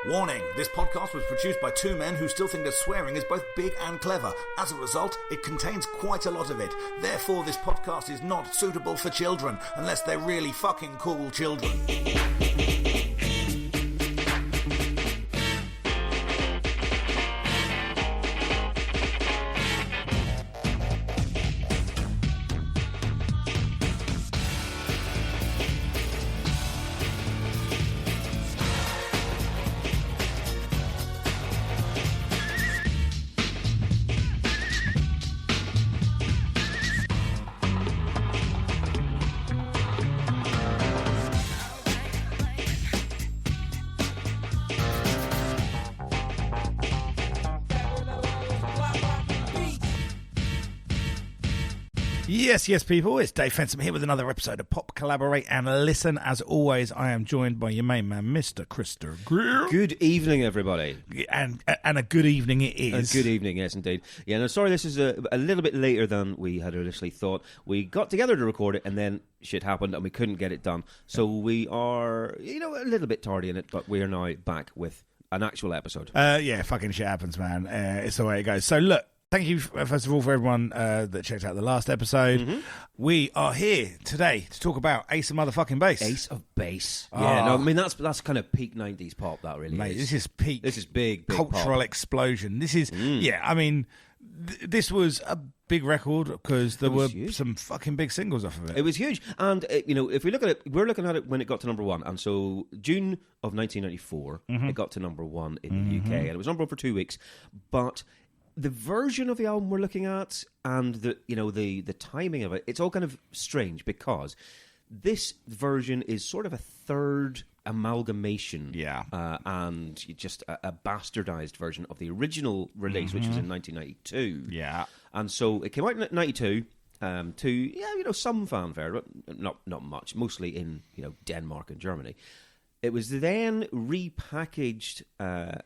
Warning, this podcast was produced by two men who still think that swearing is both big and clever. As a result, it contains quite a lot of it. Therefore, this podcast is not suitable for children, unless they're really fucking cool children. Yes, people, it's Dave Fensom here with another episode of Pop, Collaborate and Listen. As always, I am joined by your main man, Mr. Krista Greer. Good evening, everybody. And a good evening it is. A good evening, yes, indeed. Yeah, no, sorry, this is a little bit later than we had initially thought. We got together to record it, and then shit happened, and we couldn't get it done. So we are, a little bit tardy in it, but we are now back with an actual episode. Yeah, fucking shit happens, man. It's the way it goes. So, look. Thank you, first of all, for everyone that checked out the last episode. Mm-hmm. We are here today to talk about Ace of motherfucking Base. Ace of Base. Yeah, no, I mean, that's kind of peak 90s pop, that really Mate, is. This is peak. This is big cultural pop. Explosion. This is, I mean, this was a big record because there were some fucking big singles off of it. It was huge. And, if we look at it, we're looking at it when it got to number one. And so June of 1994, it got to number one in the UK. And it was number one for 2 weeks. But the version of the album we're looking at and the timing of it, it's all kind of strange because this version is sort of a third amalgamation and just a bastardized version of the original release, which was in 1992. Yeah. And so it came out in 92 to some fanfare, but not much, mostly in Denmark and Germany. It was then repackaged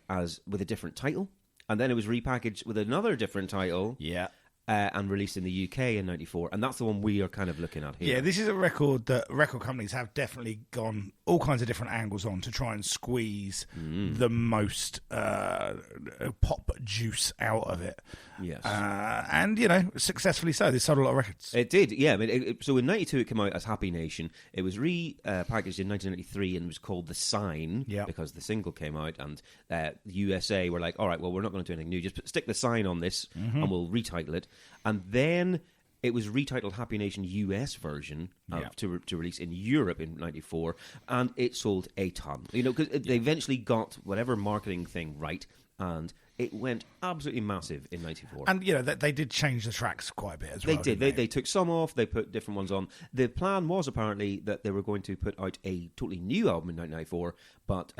as with a different title. And then it was repackaged with another different title. Yeah. And released in the UK in 94. And that's the one we are kind of looking at here. Yeah, this is a record that record companies have definitely gone all kinds of different angles on to try and squeeze the most pop juice out of it. Yes. And, successfully so. They sold a lot of records. It did, yeah. I mean, so in 92 it came out as Happy Nation. It was repackaged in 1993 and was called The Sign because the single came out. And the USA were like, all right, well, we're not going to do anything new. Just stick The Sign on this and we'll retitle it. And then it was retitled Happy Nation US version to release in Europe in 94, and it sold a ton. Because they eventually got whatever marketing thing right, and it went absolutely massive in 94. And, they did change the tracks quite a bit as well. They did. They took some off, they put different ones on. The plan was apparently that they were going to put out a totally new album in 1994, but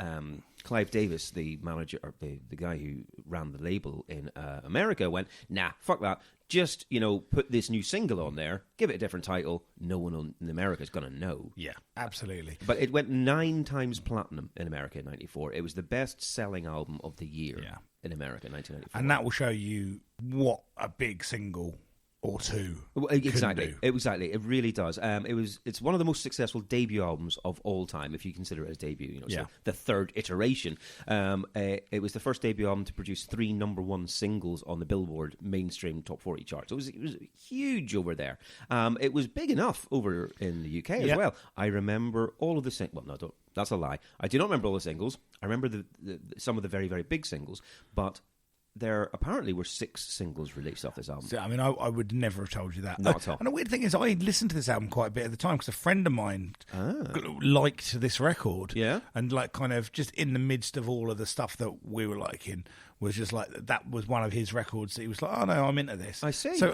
Clive Davis, the manager, or the guy who ran the label in America, went, nah, fuck that. Just, put this new single on there, give it a different title. No one in America is going to know. Yeah, absolutely. But it went 9 times platinum in America in 94. It was the best-selling album of the year in America in 1994. And that will show you what a big single or two exactly can do. Exactly, it really does. It's one of the most successful debut albums of all time, if you consider it as debut. So the third iteration. It was the first debut album to produce 3 number one singles on the Billboard mainstream top 40 charts. It was huge over there. It was big enough over in the UK as well. I remember all of the singles. Well, no, that's a lie. I do not remember all the singles. I remember some of the very, very big singles, but there apparently were 6 singles released off this album. So, I mean, I would never have told you that. Not at all. And the weird thing is, I listened to this album quite a bit at the time because a friend of mine liked this record. Yeah. And, kind of just in the midst of all of the stuff that we were liking, was just that was one of his records that he was like, oh, no, I'm into this. I see. So,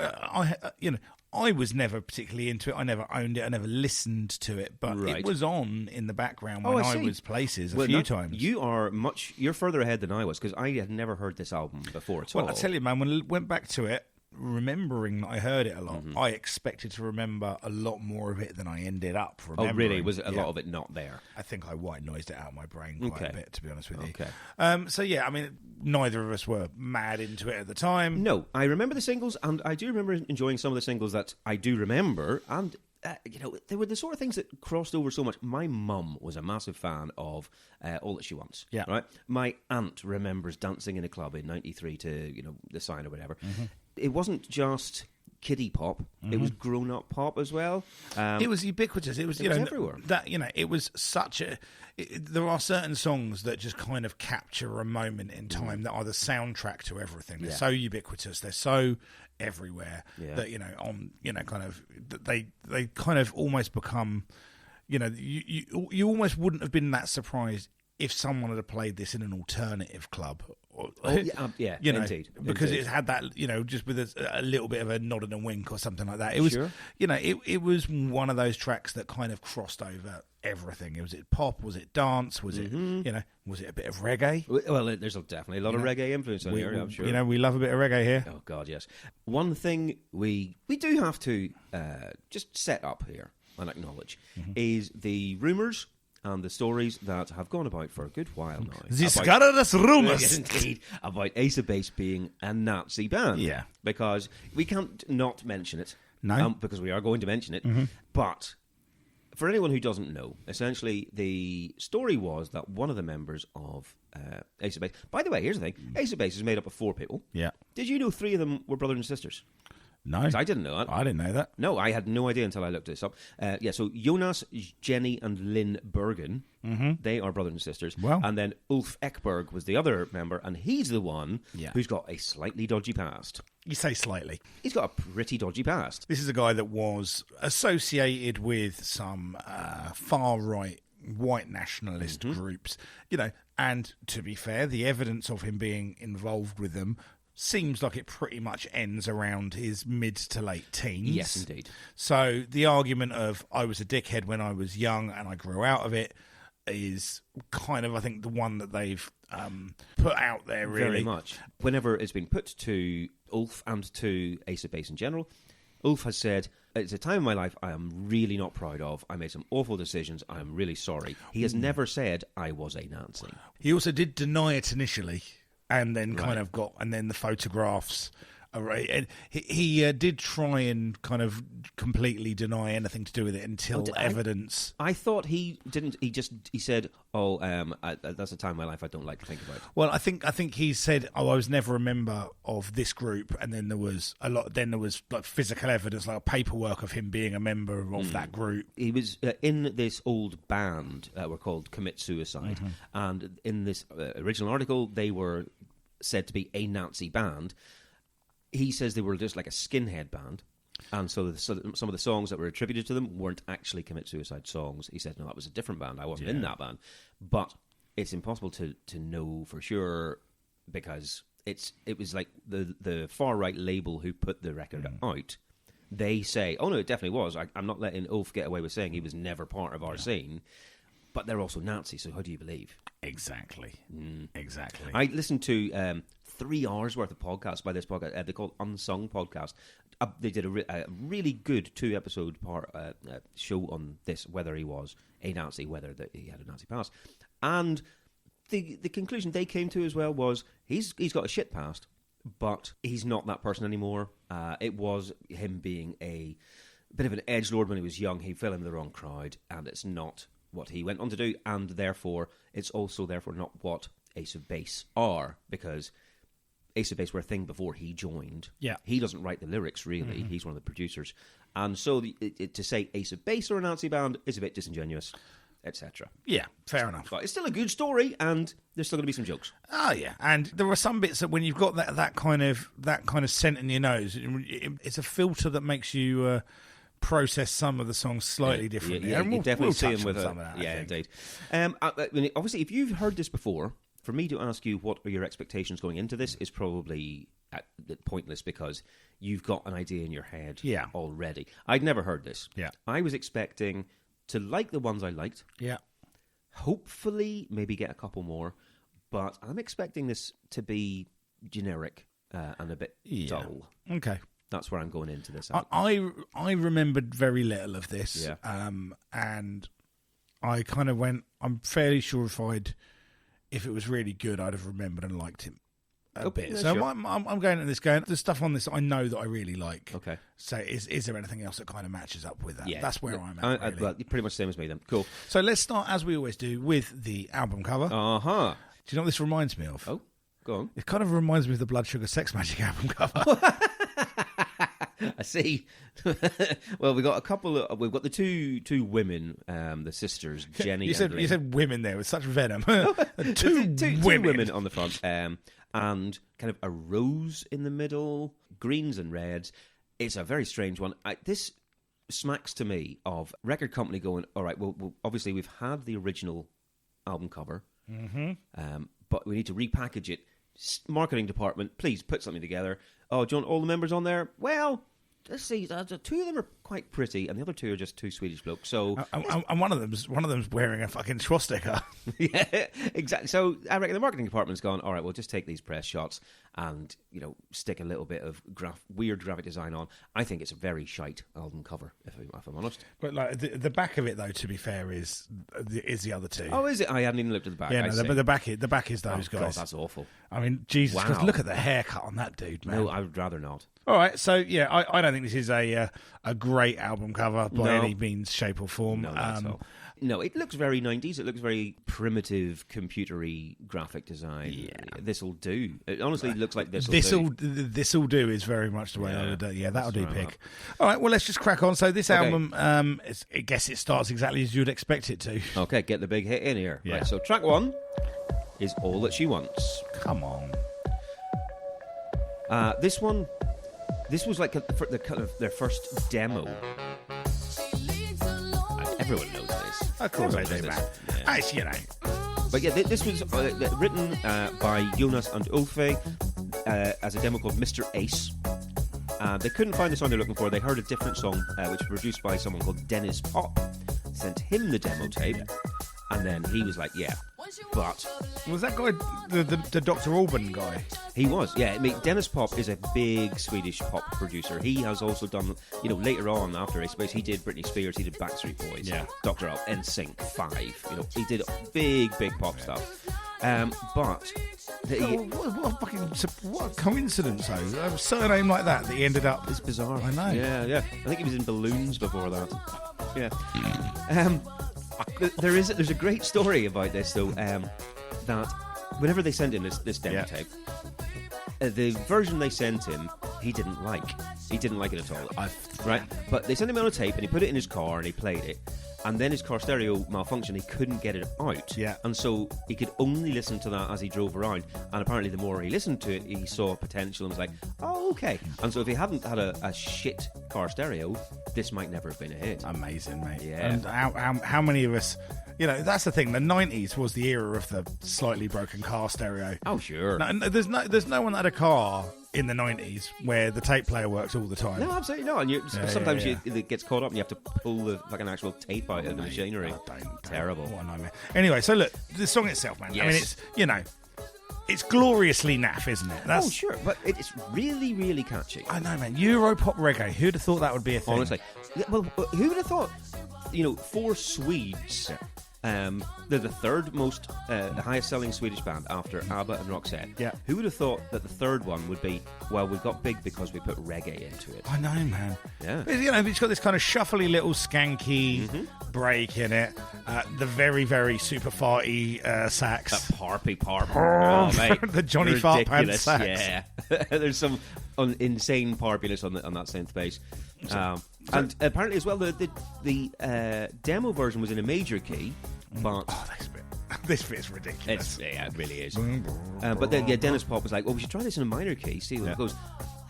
I was never particularly into it. I never owned it. I never listened to it. But it was on in the background when I was places a few times. You're further ahead than I was because I had never heard this album before at all. Well, I tell you, man, when I went back to it, remembering that I heard it a lot, I expected to remember a lot more of it than I ended up remembering. Oh, really? Was a lot of it not there? I think I white noised it out of my brain quite a bit, to be honest with you. Okay. So, yeah, I mean, neither of us were mad into it at the time. No, I remember the singles, and I do remember enjoying some of the singles that I do remember, and they were the sort of things that crossed over so much. My mum was a massive fan of All That She Wants. Yeah. Right? My aunt remembers dancing in a club in 93 to, The Sign or whatever. Mm-hmm. It wasn't just kiddie pop, it was grown-up pop as well. It was ubiquitous. It was, everywhere. It was such a... there are certain songs that just kind of capture a moment in time that are the soundtrack to everything. They're so ubiquitous. They're so everywhere that, they kind of almost become, you almost wouldn't have been that surprised if someone had played this in an alternative club. Indeed. Because it had that, just with a little bit of a nod and a wink or something like that. It was, it was one of those tracks that kind of crossed over everything. Was it pop? Was it dance? Was it, was it a bit of reggae? Well, there's definitely a lot of reggae influence on here, I'm sure. We love a bit of reggae here. Oh, God, yes. One thing we do have to just set up here and acknowledge is the rumours and the stories that have gone about for a good while now. The scurrilous rumours. Indeed, about Ace of Base being a Nazi band. Yeah. Because we can't not mention it. No. Because we are going to mention it. But for anyone who doesn't know, essentially the story was that one of the members of Ace of Base... By the way, here's the thing. Ace of Base is made up of 4 people. Yeah. Did you know 3 of them were brothers and sisters? No. I didn't know that. I didn't know that. No, I had no idea until I looked this up. So Jonas, Jenny, and Lynn Bergen, they are brothers and sisters. Well. And then Ulf Ekberg was the other member, and he's the one who's got a slightly dodgy past. You say slightly. He's got a pretty dodgy past. This is a guy that was associated with some far-right white nationalist groups, and to be fair, the evidence of him being involved with them seems like it pretty much ends around his mid to late teens. Yes, indeed. So the argument of I was a dickhead when I was young and I grew out of it is kind of, I think, the one that they've put out there, really. Very much. Whenever it's been put to Ulf and to Ace of Base in general, Ulf has said, it's a time in my life I am really not proud of. I made some awful decisions. I am really sorry. He has never said, I was a Nazi. He also did deny it initially. And then and then the photographs. And he did try and kind of completely deny anything to do with it until evidence. I thought he didn't. He said, "Oh, that's a time in my life I don't like to think about." Well, I think he said, "Oh, I was never a member of this group," and then there was Then there was like physical evidence, like paperwork of him being a member of that group. He was in this old band were called Commit Suicide, and in this original article, they were said to be a Nazi band. He says they were just like a skinhead band, and so some of the songs that were attributed to them weren't actually Commit Suicide songs. He said, no, that was a different band. I wasn't in that band. But it's impossible to know for sure because it was like the far-right label who put the record out. They say, oh, no, it definitely was. I'm not letting Ulf get away with saying he was never part of our scene. But they're also Nazis, so how do you believe? Exactly. Exactly. I listened to 3 hours worth of podcasts by this podcast. They're called Unsung Podcast. They did a really good 2-episode show on this, whether he was a Nazi, whether he had a Nazi past. And the conclusion they came to as well was he's got a shit past, but he's not that person anymore. It was him being a bit of an edgelord when he was young. He fell in the wrong crowd, and it's not what he went on to do, and therefore it's also not what Ace of Base are, because Ace of Base were a thing before he joined. Yeah. He doesn't write the lyrics, really. He's one of the producers. And so to say Ace of Base are a Nazi band is a bit disingenuous, etc. Yeah, fair enough. But it's still a good story, and there's still going to be some jokes. Oh, yeah. And there are some bits that when you've got that kind of scent in your nose, it's a filter that makes you... process some of the songs slightly differently. Yeah, and you definitely see them with some of that. Yeah, indeed. Obviously, if you've heard this before, for me to ask you what are your expectations going into this is probably pointless because you've got an idea in your head already. I'd never heard this. Yeah. I was expecting to like the ones I liked. Yeah. Hopefully, maybe get a couple more, but I'm expecting this to be generic and a bit dull. Okay. That's where I'm going into this. I remembered very little of this, and I kind of went, I'm fairly sure if it was really good, I'd have remembered and liked him. a bit. Yeah, So sure. I'm going at this going, there's stuff on this I know that I really like. Okay. So is there anything else that kind of matches up with that? Yeah. That's where I'm at, really. Well, pretty much the same as me then. Cool. So let's start, as we always do, with the album cover. Uh-huh. Do you know what this reminds me of? Oh, go on. It kind of reminds me of the Blood Sugar Sex Magic album cover. I see. Well, we've got a couple of... We've got the two women, the sisters, Jenny you and Lynn. said women there with such venom. two women on the front, and kind of a rose in the middle, greens and reds. It's a very strange one. This smacks to me of record company going, all right, well obviously we've had the original album cover, but we need to repackage it. Marketing department, please put something together. Oh, do you want all the members on there? Well, let's see. Two of them are quite pretty, and the other two are just two Swedish blokes. So, and one of them's wearing a fucking swastika. Yeah, exactly. So I reckon the marketing department's gone, all right, we'll just take these press shots and, stick a little bit of weird graphic design on. I think it's a very shite album cover, if I'm honest. But like the back of it, though, to be fair, is the other two. Oh, is it? I haven't even looked at the back. Yeah, no, but the back is those guys. God, that's awful. I mean, Jesus, Wow. 'cause look at the haircut on that dude, man. No, I would rather not. All right, so yeah, I don't think this is a great album cover by No. any means, shape, or form. No, not at all. No, it looks very 90s. It looks very primitive, computery graphic design. Yeah. This'll do. It honestly looks like this'll do. This'll do is very much the way I would do. Yeah, that'll do, right pig. up. All right, well, let's just crack on. So this album, I guess it starts exactly as you'd expect it to. Okay, get the big hit in here. Yeah. Right, so track 1 is All That She Wants. Come on. This was like their first demo. Everyone knows this. Of course I Everyone do, knows man. this. Yeah. But yeah, this was written by Jonas and Ulfe as a demo called Mr. Ace. They couldn't find the song they're looking for. They heard a different song, which was produced by someone called Dennis Pop. Sent him the demo tape, and then he was like, yeah. But was that guy the Dr. Alban guy? he was, yeah. I mean, Dennis Pop is a big Swedish pop producer. He has also done, later on after I suppose he did Britney Spears, he did Backstreet Boys, Yeah. Dr. Al, NSYNC, 5. He did big pop stuff. But What a coincidence, though. A surname like that he ended up. it's bizarre. I know. Yeah. I think he was in Balloons before that. Yeah. There's a great story about this though. That whenever they sent him this demo tape, the version they sent him, he didn't like. He didn't like it at all. Right? But they sent him on a tape and he put it in his car and he played it. And then his car stereo malfunctioned. He couldn't get it out. Yeah. And so he could only listen to that as he drove around. And apparently the more he listened to it, he saw potential and was like, oh, okay. And so if he hadn't had a shit car stereo, this might never have been a hit. Amazing, mate. Yeah. And how many of us... that's the thing. The 90s was the era of the slightly broken car stereo. Oh, sure. No, there's no one that had a car in the 90s where the tape player works all the time. No, absolutely not. And sometimes yeah. it gets caught up and you have to pull an actual tape out of the machinery. Don't. Terrible. What a nightmare. Anyway, so look, the song itself, man. Yes. I mean, it's gloriously naff, isn't it? Oh, sure. But it's really, really catchy. I know, man. Europop reggae. Who'd have thought that would be a thing? Honestly. Well, who would have thought, for Swedes... they're the third most, the highest selling Swedish band after ABBA and Roxette. Yeah. Who would have thought that the third one would be, well, we got big because we put reggae into it? I know, man. Yeah. But, it's got this kind of shuffly little skanky break in it. The very, very super farty sax. That parpy. Oh, mate. The Johnny Fart Pants Ridiculous, sax. Yeah. There's some insane parpiness on that synth bass. And apparently as well, the demo version was in a major key, but this bit's ridiculous. it really is. But then Dennis Pop was like, "Oh, we should try this in a minor key, see how it goes,"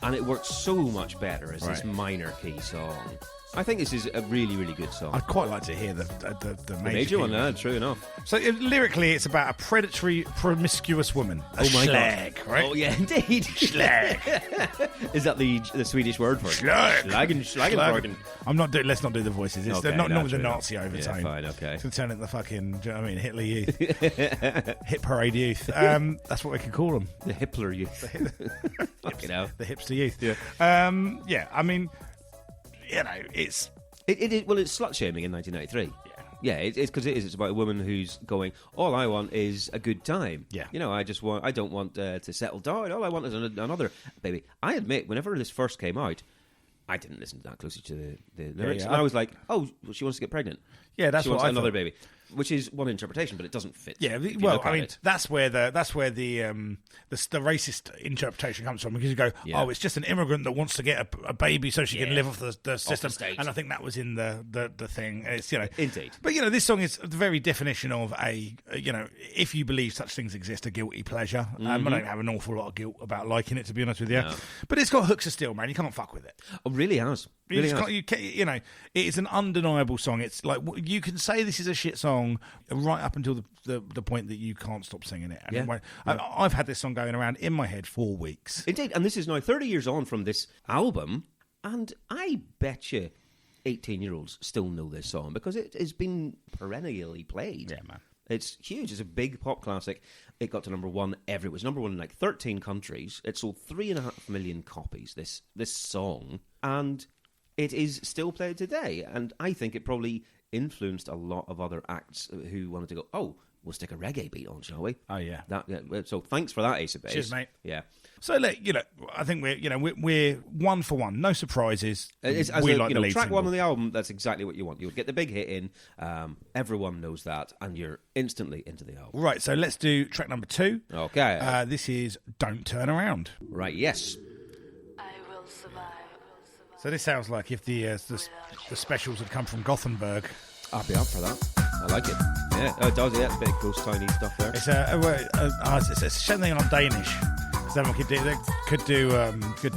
and it works so much better as this minor key song. I think this is a really, really good song. I'd quite like to hear the major one, true enough. So lyrically, it's about a predatory, promiscuous woman. A slag, God. right? Oh yeah, indeed. Slag. Is that the Swedish word for it? Slag. Slagen. Let's not do the voices. It's Okay, not no, with the true. Nazi overtone. Yeah, fine, okay. To turn it the fucking, do you know what I mean, Hitler Youth. Hit Parade Youth. That's what we could call them. The Hitler Youth. Fucking hell. The hipster youth. Yeah. I mean, it's... It is, well, it's slut shaming in 1993. Yeah. Yeah, it's because it is. It's about a woman who's going, all I want is a good time. Yeah. You know, I don't want to settle down. All I want is another baby. I admit, whenever this first came out, I didn't listen that closely to the lyrics. And I was like, oh, well, she wants to get pregnant. Yeah, that's she what wants I another thought. baby. Which is one interpretation, but it doesn't fit. Yeah, well, I mean, that's where the racist interpretation comes from, because you go, oh, it's just an immigrant that wants to get a baby so she can live off the system, and I think that was in the thing. It's, you know, indeed. But you know, this song is the very definition of a, you know, if you believe such things exist, a guilty pleasure. I don't have an awful lot of guilt about liking it, to be honest with you. No. But it's got hooks of steel, man. You can't fuck with it. Oh, really has. Really has. You know, it is an undeniable song. It's like, you can say this is a shit song right up until the point that you can't stop singing it. And I've had this song going around in my head for weeks. Indeed, and this is now 30 years on from this album, and I bet you 18-year-olds still know this song because it has been perennially played. Yeah, man. It's huge. It's a big pop classic. It got to number one everywhere. It was number one in like 13 countries. It sold 3.5 million copies, this song, and it is still played today. And I think it probably influenced a lot of other acts who wanted to go, oh, we'll stick a reggae beat on, shall we? Oh, yeah. So thanks for that, Ace of Base. Cheers, mate. Yeah. So, you know, I think we're one for one. No surprises. Track one on the album, that's exactly what you want. You'll get the big hit in. Everyone knows that, and you're instantly into the album. Right, so let's do track number 2. Okay. This is Don't Turn Around. Right, yes. So this sounds like if the specials had come from Gothenburg. I'll be up for that. I like it. Yeah, it does. Yeah, a bit of ghost tiny stuff there. It's a shame they're not Danish. Someone could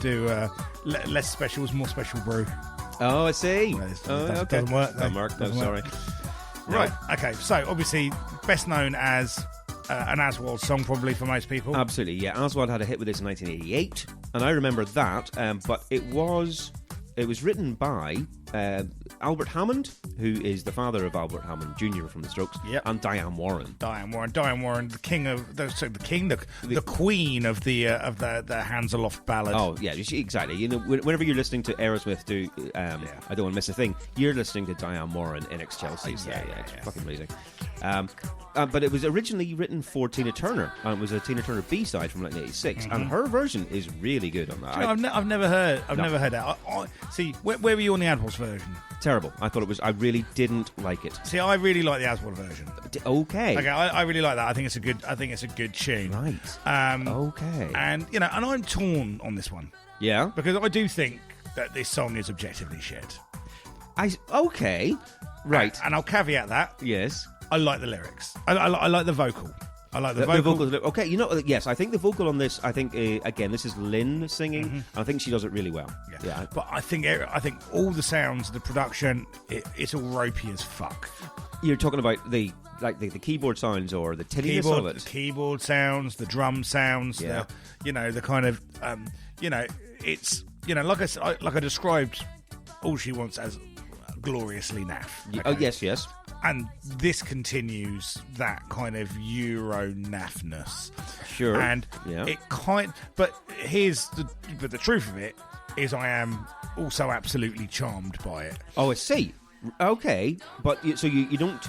do less specials, more special brew. Oh, I see. Okay. Doesn't work. No, Mark. No, sorry. Right. Okay. So obviously, best known as an Aswad song, probably for most people. Absolutely. Yeah, Aswad had a hit with this in 1988, and I remember that. But it was written by Albert Hammond, who is the father of Albert Hammond Jr. from the Strokes, and Diane Warren. Diane Warren, the queen of the Hands Aloft ballad. Oh yeah, exactly. You know, whenever you're listening to Aerosmith do, I Don't Want to Miss a Thing, you're listening to Diane Warren in Ex-Chelsea. It's fucking amazing. But it was originally written for Tina Turner, and it was a Tina Turner B-side from 1986, and her version is really good on that. I've never heard that. See, where were you on the Aswad version? Terrible. I thought it was. I really didn't like it. See, I really like the Aswad version. Okay. I really like that. I think it's a good tune. Right. Okay. And and I'm torn on this one. Yeah. Because I do think that this song is objectively shit. Okay. Right. And I'll caveat that. Yes. I like the lyrics. I like the vocal. I like the vocal. The vocal. Okay, yes, I think the vocal on this, I think, again, this is Lynn singing, and I think she does it really well. Yeah. But I think all the sounds, the production, it's all ropey as fuck. You're talking about the keyboard sounds or the tinniness of it? The keyboard sounds, the drum sounds, the kind of, it's, like I described, all she wants as gloriously naff. Okay? Oh, yes. And this continues that kind of Euro naffness. Sure. And but the truth of it is I am also absolutely charmed by it. Oh, I see. Okay. But so you don't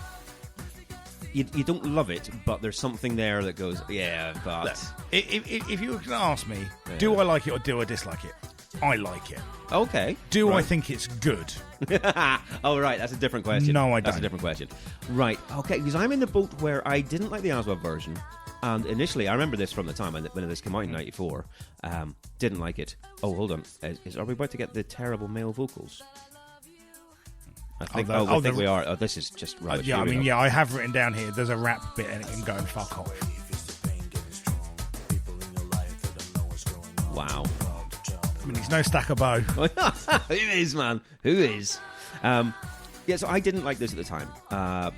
love it, but there's something there that goes, yeah, but... If you were going to ask me, do I like it or do I dislike it? I like it. Okay. Do I think it's good? Oh, right. That's a different question. No, I don't. That's a different question. Right. Okay. Because I'm in the boat where I didn't like the Aswad version. And initially, I remember this from the time when this came out in 94. Didn't like it. Oh, hold on. Are we about to get the terrible male vocals? I think we are. Oh, this is just rubbish. I have written down here, there's a rap bit and it can go and fuck off. Wow. I mean, he's no Stacker Bow. Who is, man? Who is? So I didn't like this at the time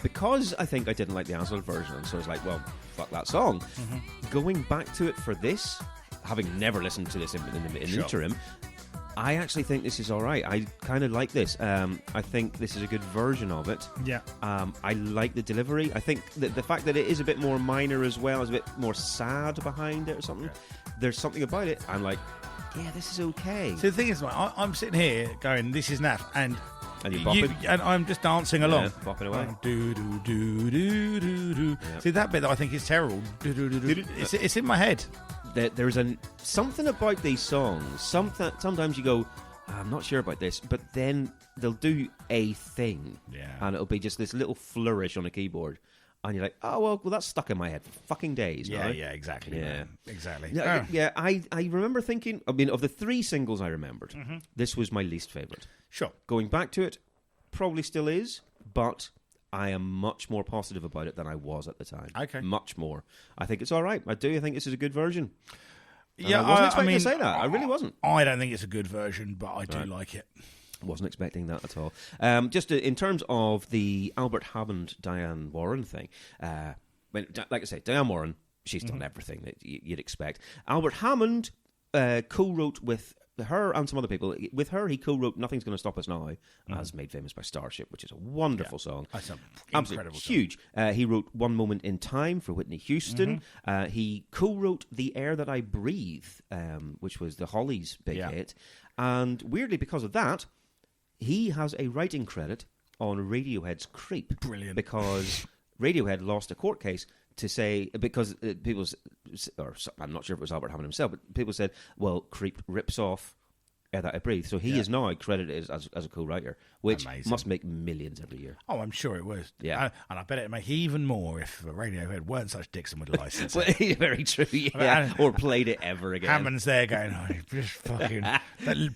because I think I didn't like the Aswad version. So I was like, well, fuck that song. Mm-hmm. Going back to it for this, having never listened to this in the interim, I actually think this is all right. I kind of like this. I think this is a good version of it. Yeah. I like the delivery. I think that the fact that it is a bit more minor as well, is a bit more sad behind it or something. Yeah. There's something about it. I'm like, yeah, this is okay. So the thing is, I'm sitting here going, this is naff, and And you're bopping. And I'm just dancing along. Yeah, bopping away. Do, do, do, do, do, do. Yep. See, that bit that I think is terrible. Do, do, do, do. It's in my head. There's something about these songs. Sometimes you go, I'm not sure about this, but then they'll do a thing. Yeah. And it'll be just this little flourish on a keyboard. And you're like, oh, well, that's stuck in my head for fucking days. Yeah, right? Yeah, exactly. Yeah. Man. Exactly. Yeah, I remember thinking, of the 3 singles I remembered, this was my least favourite. Sure. Going back to it, probably still is, but I am much more positive about it than I was at the time. Okay. Much more. I think it's all right. I think this is a good version. Yeah, I wasn't expecting to say that. I really wasn't. I don't think it's a good version, but I do like it. Wasn't expecting that at all. Just in terms of the Albert Hammond, Diane Warren thing, like I say, Diane Warren, she's done everything that you'd expect. Albert Hammond co-wrote with her and some other people. With her, he co-wrote "Nothing's Gonna Stop Us Now," as made famous by Starship, which is a wonderful song. That's an absolutely incredible huge. He wrote "One Moment in Time" for Whitney Houston. He co-wrote "The Air That I Breathe," which was the Hollies' big hit. And weirdly, because of that, he has a writing credit on Radiohead's "Creep." Brilliant. Because Radiohead lost a court case to say, because people, or I'm not sure if it was Albert Hammond himself, but people said, well, "Creep" rips off "Air That I Breathe." So he is now credited as a co-writer, which must make millions every year. Oh, I'm sure it was. Yeah. And I bet it'd make even more if Radiohead weren't such dicks and would license well, it. Very true, yeah. Or played it ever again. Hammond's there going, oh, just fucking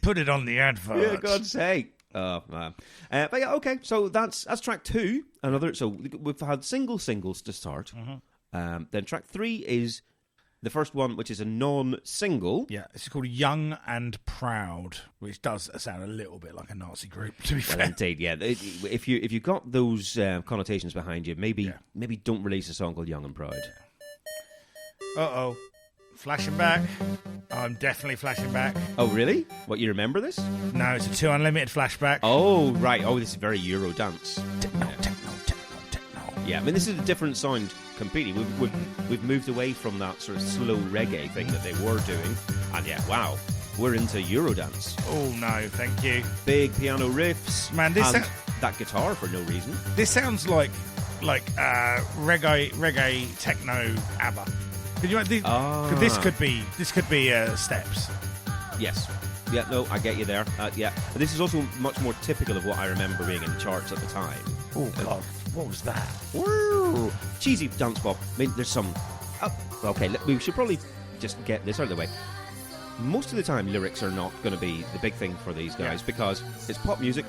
put it on the advert. Yeah, God's sake. Oh, man. But yeah, okay, so that's track 2. So we've had singles to start. Then track 3 is the first one, which is a non-single. Yeah, it's called "Young and Proud," which does sound a little bit like a Nazi group, to be fair. Well, indeed, yeah. If you got those connotations behind you, maybe don't release a song called "Young and Proud." Uh-oh. Flashing back. I'm definitely flashing back. Oh, really? What, you remember this? No, it's a 2 Unlimited flashback. Oh, right. Oh, this is very Eurodance. Techno. Yeah, I mean, this is a different sound completely. We've moved away from that sort of slow reggae thing that they were doing. And yeah, wow, we're into Eurodance. Oh, no, thank you. Big piano riffs. Man, this and that guitar for no reason. This sounds like reggae techno ABBA. This could be Steps. Yes. Yeah, no, I get you there. Yeah. But this is also much more typical of what I remember being in charts at the time. Oh, God. What was that? Woo! Cheesy dance pop. I mean, there's some... okay, we should probably just get this out of the way. Most of the time, lyrics are not going to be the big thing for these guys because it's pop music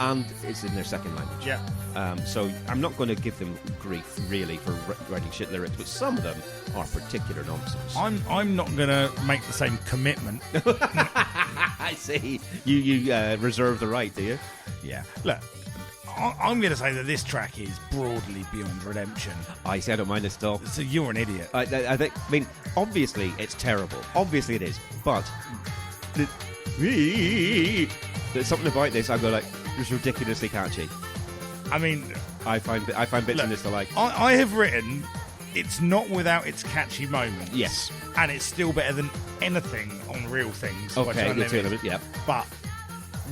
and it's in their second language. Yeah. So I'm not going to give them grief, really, for writing shit lyrics, but some of them are particular nonsense. I'm not going to make the same commitment. I see. You reserve the right, do you? Yeah. Look, I'm going to say that this track is broadly beyond redemption. I say I don't mind it still. So you're an idiot. I think. I mean, obviously it's terrible. Obviously it is. But there's something about this. I go like, it's ridiculously catchy. I mean, I find bits in this to like. I have written, it's not without its catchy moments. Yes, and it's still better than anything on Real Things. Okay, yeah. But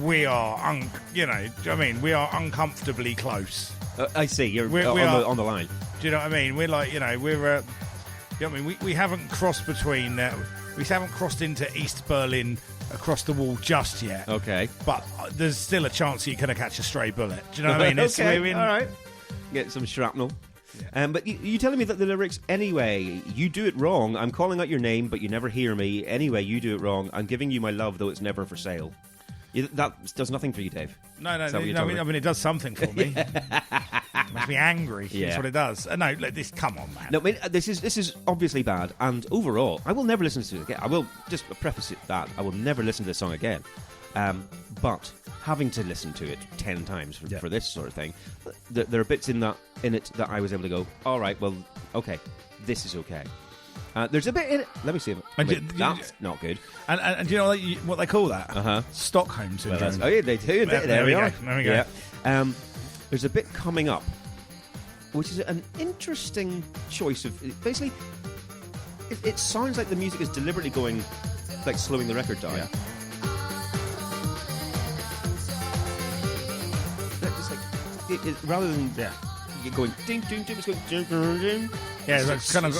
we are, we are uncomfortably close. I see. You're on the line. Do you know what I mean? We're like, we're. We haven't crossed between. We haven't crossed into East Berlin across the wall just yet. Okay. But there's still a chance you're going to catch a stray bullet. Do you know what I mean? Okay. All right. Get some shrapnel. Yeah. But you telling me that the lyrics, anyway, you do it wrong. I'm calling out your name, but you never hear me. Anyway, you do it wrong. I'm giving you my love, though it's never for sale. That does nothing for you, Dave. No. I mean, it does something for me. It makes me angry. Yeah. That's what it does. No, this. Come on, man. No, I mean, this is obviously bad. And overall, I will never listen to it again. I will just preface it that I will never listen to this song again. But having to listen to it 10 times for this sort of thing, there are bits in it that I was able to go, all right, well, okay, this is okay. There's a bit in it. Let me see. That's not good. And do you know what they call that? Stockholm syndrome. Well, yeah, they do. There we are. There we go. Yeah. There's a bit coming up, which is an interesting choice of. Basically, it sounds like the music is deliberately going, like slowing the record down. Yeah. rather than you're going ding ding ding, it's going ding ding ding. Yeah, it's kind of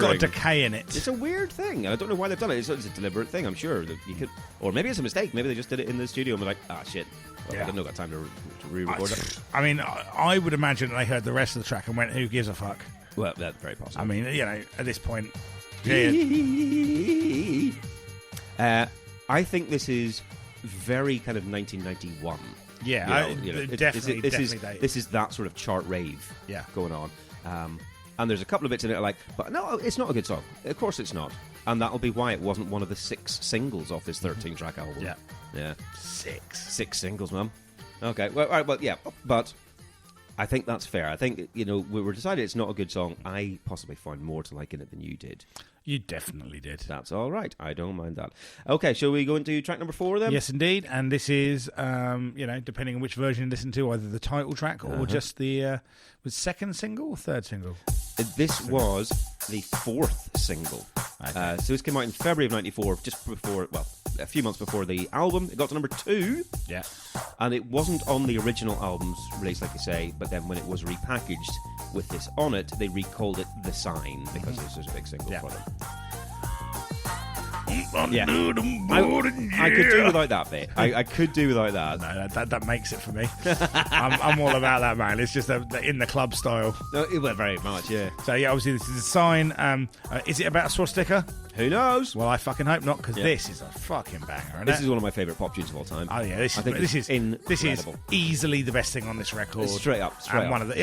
got a decay in it. It's a weird thing, and I don't know why they've done it. It's a deliberate thing, I'm sure. That you could, or maybe it's a mistake. Maybe they just did it in the studio and were like, shit. Well, I've not got time to re-record it. I mean, I would imagine they heard the rest of the track and went, "Who gives a fuck?" Well, that's very possible. I mean, at this point, I think this is very kind of 1991. Yeah, definitely. This is that sort of chart rave going on. And there's a couple of bits in it like, but no, it's not a good song. Of course it's not. And that'll be why it wasn't one of the 6 singles off this 13-track album. Yeah. 6 singles, man. Okay, well, all right, well, yeah, but I think that's fair. I think, we were decided it's not a good song. I possibly find more to like in it than you did. You definitely did. That's all right. I don't mind that. Okay, shall we go into track number 4 then? Yes, indeed. And this is, depending on which version you listen to, either the title track or just the was second single or third single? This was the 4th single. Okay. So this came out in February of 94, just before, a few months before the album. It got to number 2. Yeah. And it wasn't on the original album's release, like you say, but then when it was repackaged with this on it, they recalled it The Sign, because this was a big single for them. Yeah. I could do without that bit. I could do without that. No, that makes it for me. I'm all about that, man. It's just in the club style. Well, very much, yeah. So, yeah, obviously this is a sign. Is it about a swastika? Who knows? Well, I fucking hope not, because this is a fucking banger. This is one of my favourite pop tunes of all time. Oh yeah, this is easily the best thing on this record. It's straight up. One of the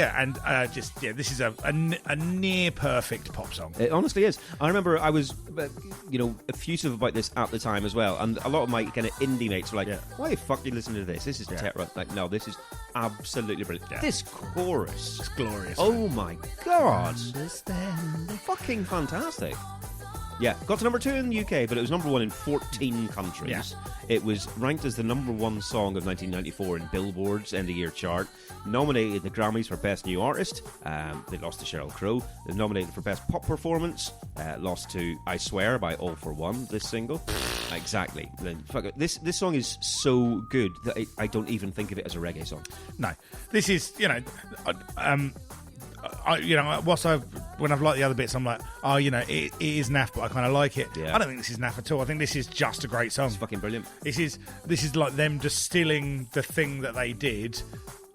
this is a near perfect pop song. It honestly is. I remember I was, effusive about this at the time as well, and a lot of my kind of indie mates were like, "Why the fuck are you listening to this? This is Tetra." Like, no, this is absolutely brilliant. Yeah. This chorus, it's glorious. Oh my god, fucking fantastic. Yeah, got to number 2 in the UK, but it was number 1 in 14 countries. Yeah. It was ranked as the number 1 song of 1994 in Billboard's End of Year chart. Nominated the Grammys for Best New Artist. They lost to Sheryl Crow. They nominated for Best Pop Performance. Lost to I Swear by All For One, this single. Exactly. This song is so good that I don't even think of it as a reggae song. No. This is, when I've liked the other bits, I'm like, it is naff, but I kind of like it. Yeah. I don't think this is naff at all. I think this is just a great song. It's fucking brilliant. This is like them distilling the thing that they did,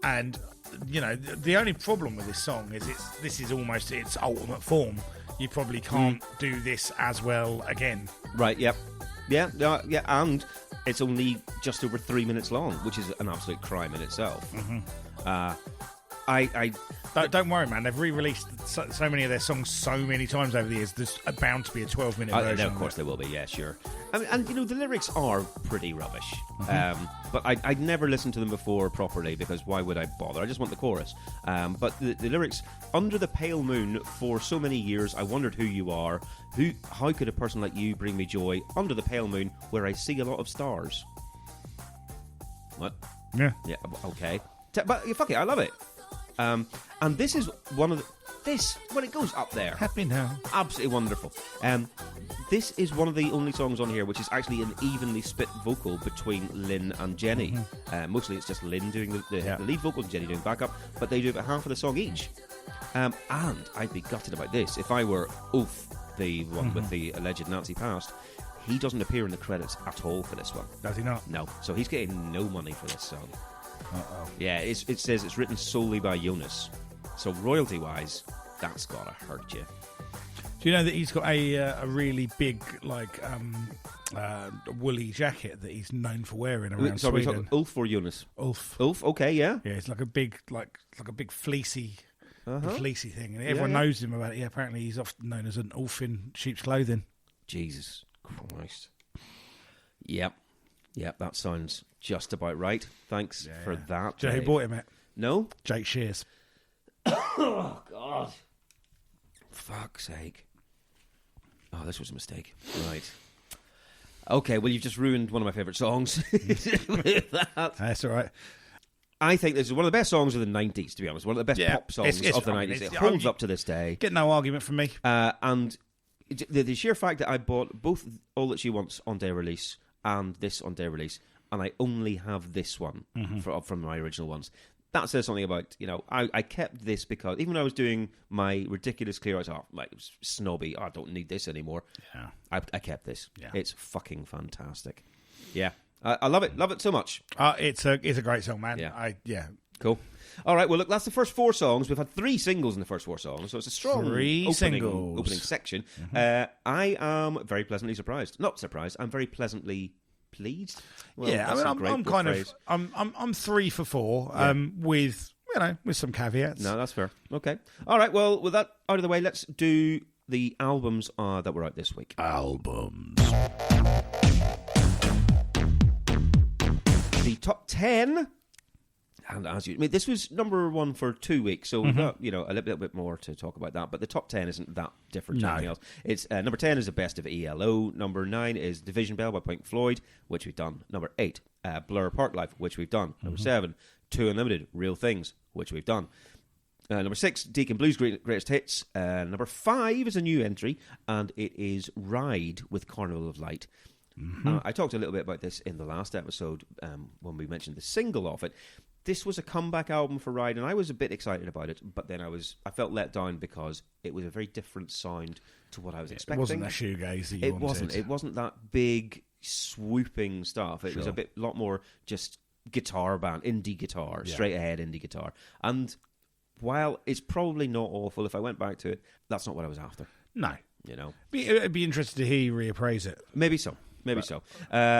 and the only problem with this song is this is almost its ultimate form. You probably can't do this as well again. Right? Yep. Yeah. And it's only just over 3 minutes long, which is an absolute crime in itself. Mm-hmm. Don't worry, man. They've re-released so many of their songs so many times over the years. There's bound to be a 12-minute version. Of course there will be, yeah, sure. And the lyrics are pretty rubbish. Mm-hmm. But I'd never listened to them before properly, because why would I bother? I just want the chorus. But the lyrics, under the pale moon, for so many years I wondered who you are. How could a person like you bring me joy? Under the pale moon, where I see a lot of stars. What? Yeah. Yeah, okay. But fuck it, I love it. And this is one of the... when it goes up there... Happy now. Absolutely wonderful. This is one of the only songs on here which is actually an evenly split vocal between Lynn and Jenny. Mm-hmm. Mostly it's just Lynn doing the lead vocal and Jenny doing backup, but they do about half of the song each. And I'd be gutted about this. If I were Ulf, the one with the alleged Nazi past, he doesn't appear in the credits at all for this one. Does he not? No. So he's getting no money for this song. Uh-oh. Yeah, it says it's written solely by Jonas. So royalty-wise, that's gotta hurt you. Do you know that he's got a really big, woolly jacket that he's known for wearing around Sweden? Sorry, Ulf or Jonas? Ulf. Ulf, okay, yeah. Yeah, it's like a big, fleecy thing, and everyone knows him about it. Yeah, apparently he's often known as an Ulf in sheep's clothing. Jesus Christ. Yep, that sounds just about right. Thanks for that. Do you know who bought him it? No? Jake Shears. Oh, God. Fuck's sake. Oh, this was a mistake. Right. Okay, well, you've just ruined one of my favourite songs with that. That's all right. I think this is one of the best songs of the 90s, to be honest. One of the best pop songs of the 90s. It holds up to this day. Get no argument from me. And the sheer fact that I bought both All That She Wants on day release and this on day release, and I only have this one from my original ones, that says something about, I kept this because even when I was doing my ridiculous clear outs, it was snobby, I don't need this anymore. Yeah. I kept this. Yeah. It's fucking fantastic. Yeah. I love it. Love it so much. It's a great song, man. Yeah. Cool. All right, well, look, that's the first 4 songs. We've had 3 singles in the first 4 songs, so it's a strong opening section. Mm-hmm. I am very pleasantly surprised. Not surprised, I'm very pleasantly pleased. Well, I'm 3 for 4 with some caveats. No, that's fair. Okay. All right, well, with that out of the way, let's do the albums that were out this week. Albums. The top 10... And this was number 1 for 2 weeks, so we've got a little bit more to talk about that. But the top 10 isn't that different to anything else. It's number 10 is the best of ELO. Number 9 is Division Bell by Pink Floyd, which we've done. Number 8, Blur Park Life, which we've done. Number 7, 2 Unlimited, Real Things, which we've done. Number 6, Deacon Blues Greatest Hits. Number 5 is a new entry, and it is Ride with Carnival of Light. I talked a little bit about this in the last episode when we mentioned the single of it. This was a comeback album for Ride, and I was a bit excited about it, but then I felt let down because it was a very different sound to what I was expecting. It wasn't that shoegaze that you wanted. It wasn't that big, swooping stuff. It was a lot more just guitar band, indie guitar, straight ahead indie guitar. And while it's probably not awful, if I went back to it, that's not what I was after. No. It'd be interesting to hear you reappraise it. Maybe so.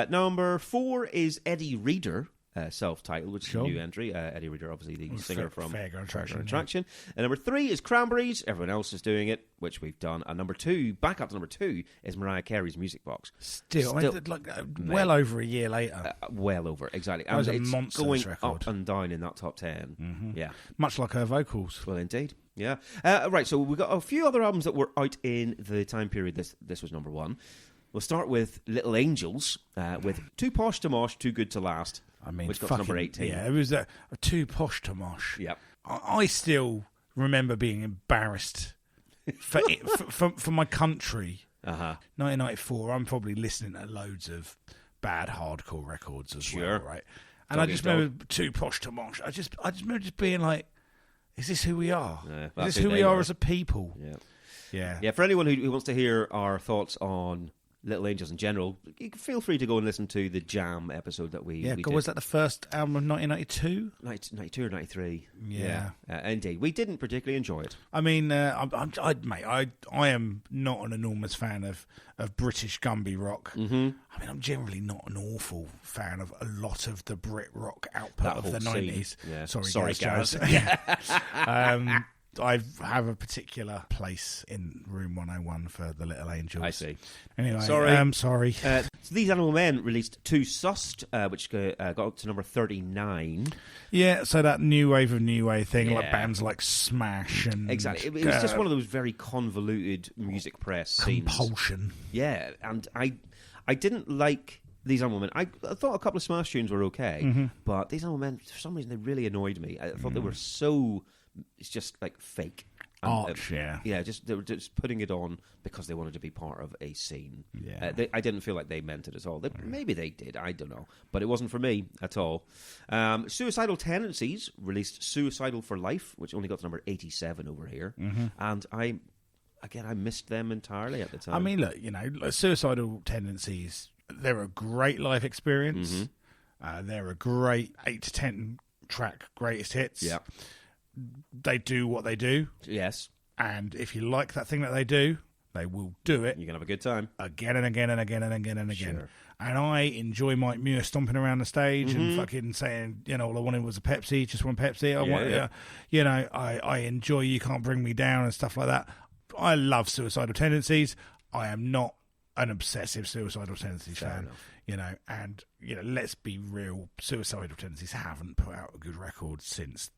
Number 4 is Eddie Reader. Self-titled, which is a new entry. Eddie Reader, obviously the singer from Fairground Attraction. And number 3 is Cranberries. Everyone else is doing it, which we've done. And number 2, back up to number 2, is Mariah Carey's Music Box. Still well over a year later. Well over, exactly. That was a monstrous going record. Up and down in that top 10. Mm-hmm. Yeah, much like her vocals. Well, indeed. Yeah. Right. So we've got a few other albums that were out in the time period. This was number 1. We'll start with Little Angels with Too Posh to Mosh, Too Good to Last. Which got to number 18. Yeah, it was a Too Posh to Mosh. Yep. I still remember being embarrassed for my country. 1994, I'm probably listening to loads of bad hardcore records as well, right? And I just remember Too Posh to Mosh. I just remember just being like, is this who we are? Is this who we are as a people? Yeah. For anyone who wants to hear our thoughts on Little Angels in general, feel free to go and listen to the Jam episode that we did. Was that the first album of 1992? 92 or 93. Yeah. Indeed. We didn't particularly enjoy it. I mean, I am not an enormous fan of British Gumby rock. Mm-hmm. I mean, I'm generally not an awful fan of a lot of the Brit rock output of the 90s. Yeah. Sorry, Gaz. I have a particular place in Room 101 for the Little Angels. I see. Anyway, sorry. So These Animal Men released Too Sussed, which got up to number 39. Yeah, so that new wave thing, like bands like Smash and... Exactly. It was just one of those very convoluted music press scenes. Compulsion. Yeah, and I didn't like These Animal Men. I thought a couple of Smash tunes were okay, but These Animal Men, for some reason, they really annoyed me. I thought they were so... It's just like fake. Arch, yeah. They were just putting it on because they wanted to be part of a scene. Yeah. I didn't feel like they meant it at all. Maybe they did, I don't know. But it wasn't for me at all. Suicidal Tendencies released Suicidal for Life, which only got to number 87 over here. Mm-hmm. And I missed them entirely at the time. I mean, look, Suicidal Tendencies, they're a great life experience. Mm-hmm. They're a great 8 to 10 track greatest hits. Yeah. They do what they do. Yes. And if you like that thing that they do, they will do it. You're going to have a good time. Again and again and again and again and again. Sure. And I enjoy Mike Muir stomping around the stage and fucking saying, all I wanted was a Pepsi, just one Pepsi. I enjoy You Can't Bring Me Down and stuff like that. I love Suicidal Tendencies. I am not an obsessive Suicidal Tendencies fan. And let's be real, Suicidal Tendencies haven't put out a good record since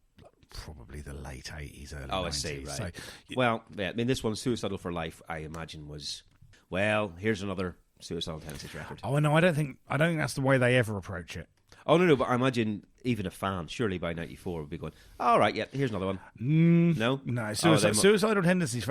probably the late 80s, early 90s. I see, right. So, this one, Suicidal for Life, I imagine was, here's another Suicidal Tendencies record. Oh, no, I don't think that's the way they ever approach it. Oh, no, but I imagine even a fan, surely by 94, would be going, all right, yeah, here's another one. No? No, Suicidal Tendencies,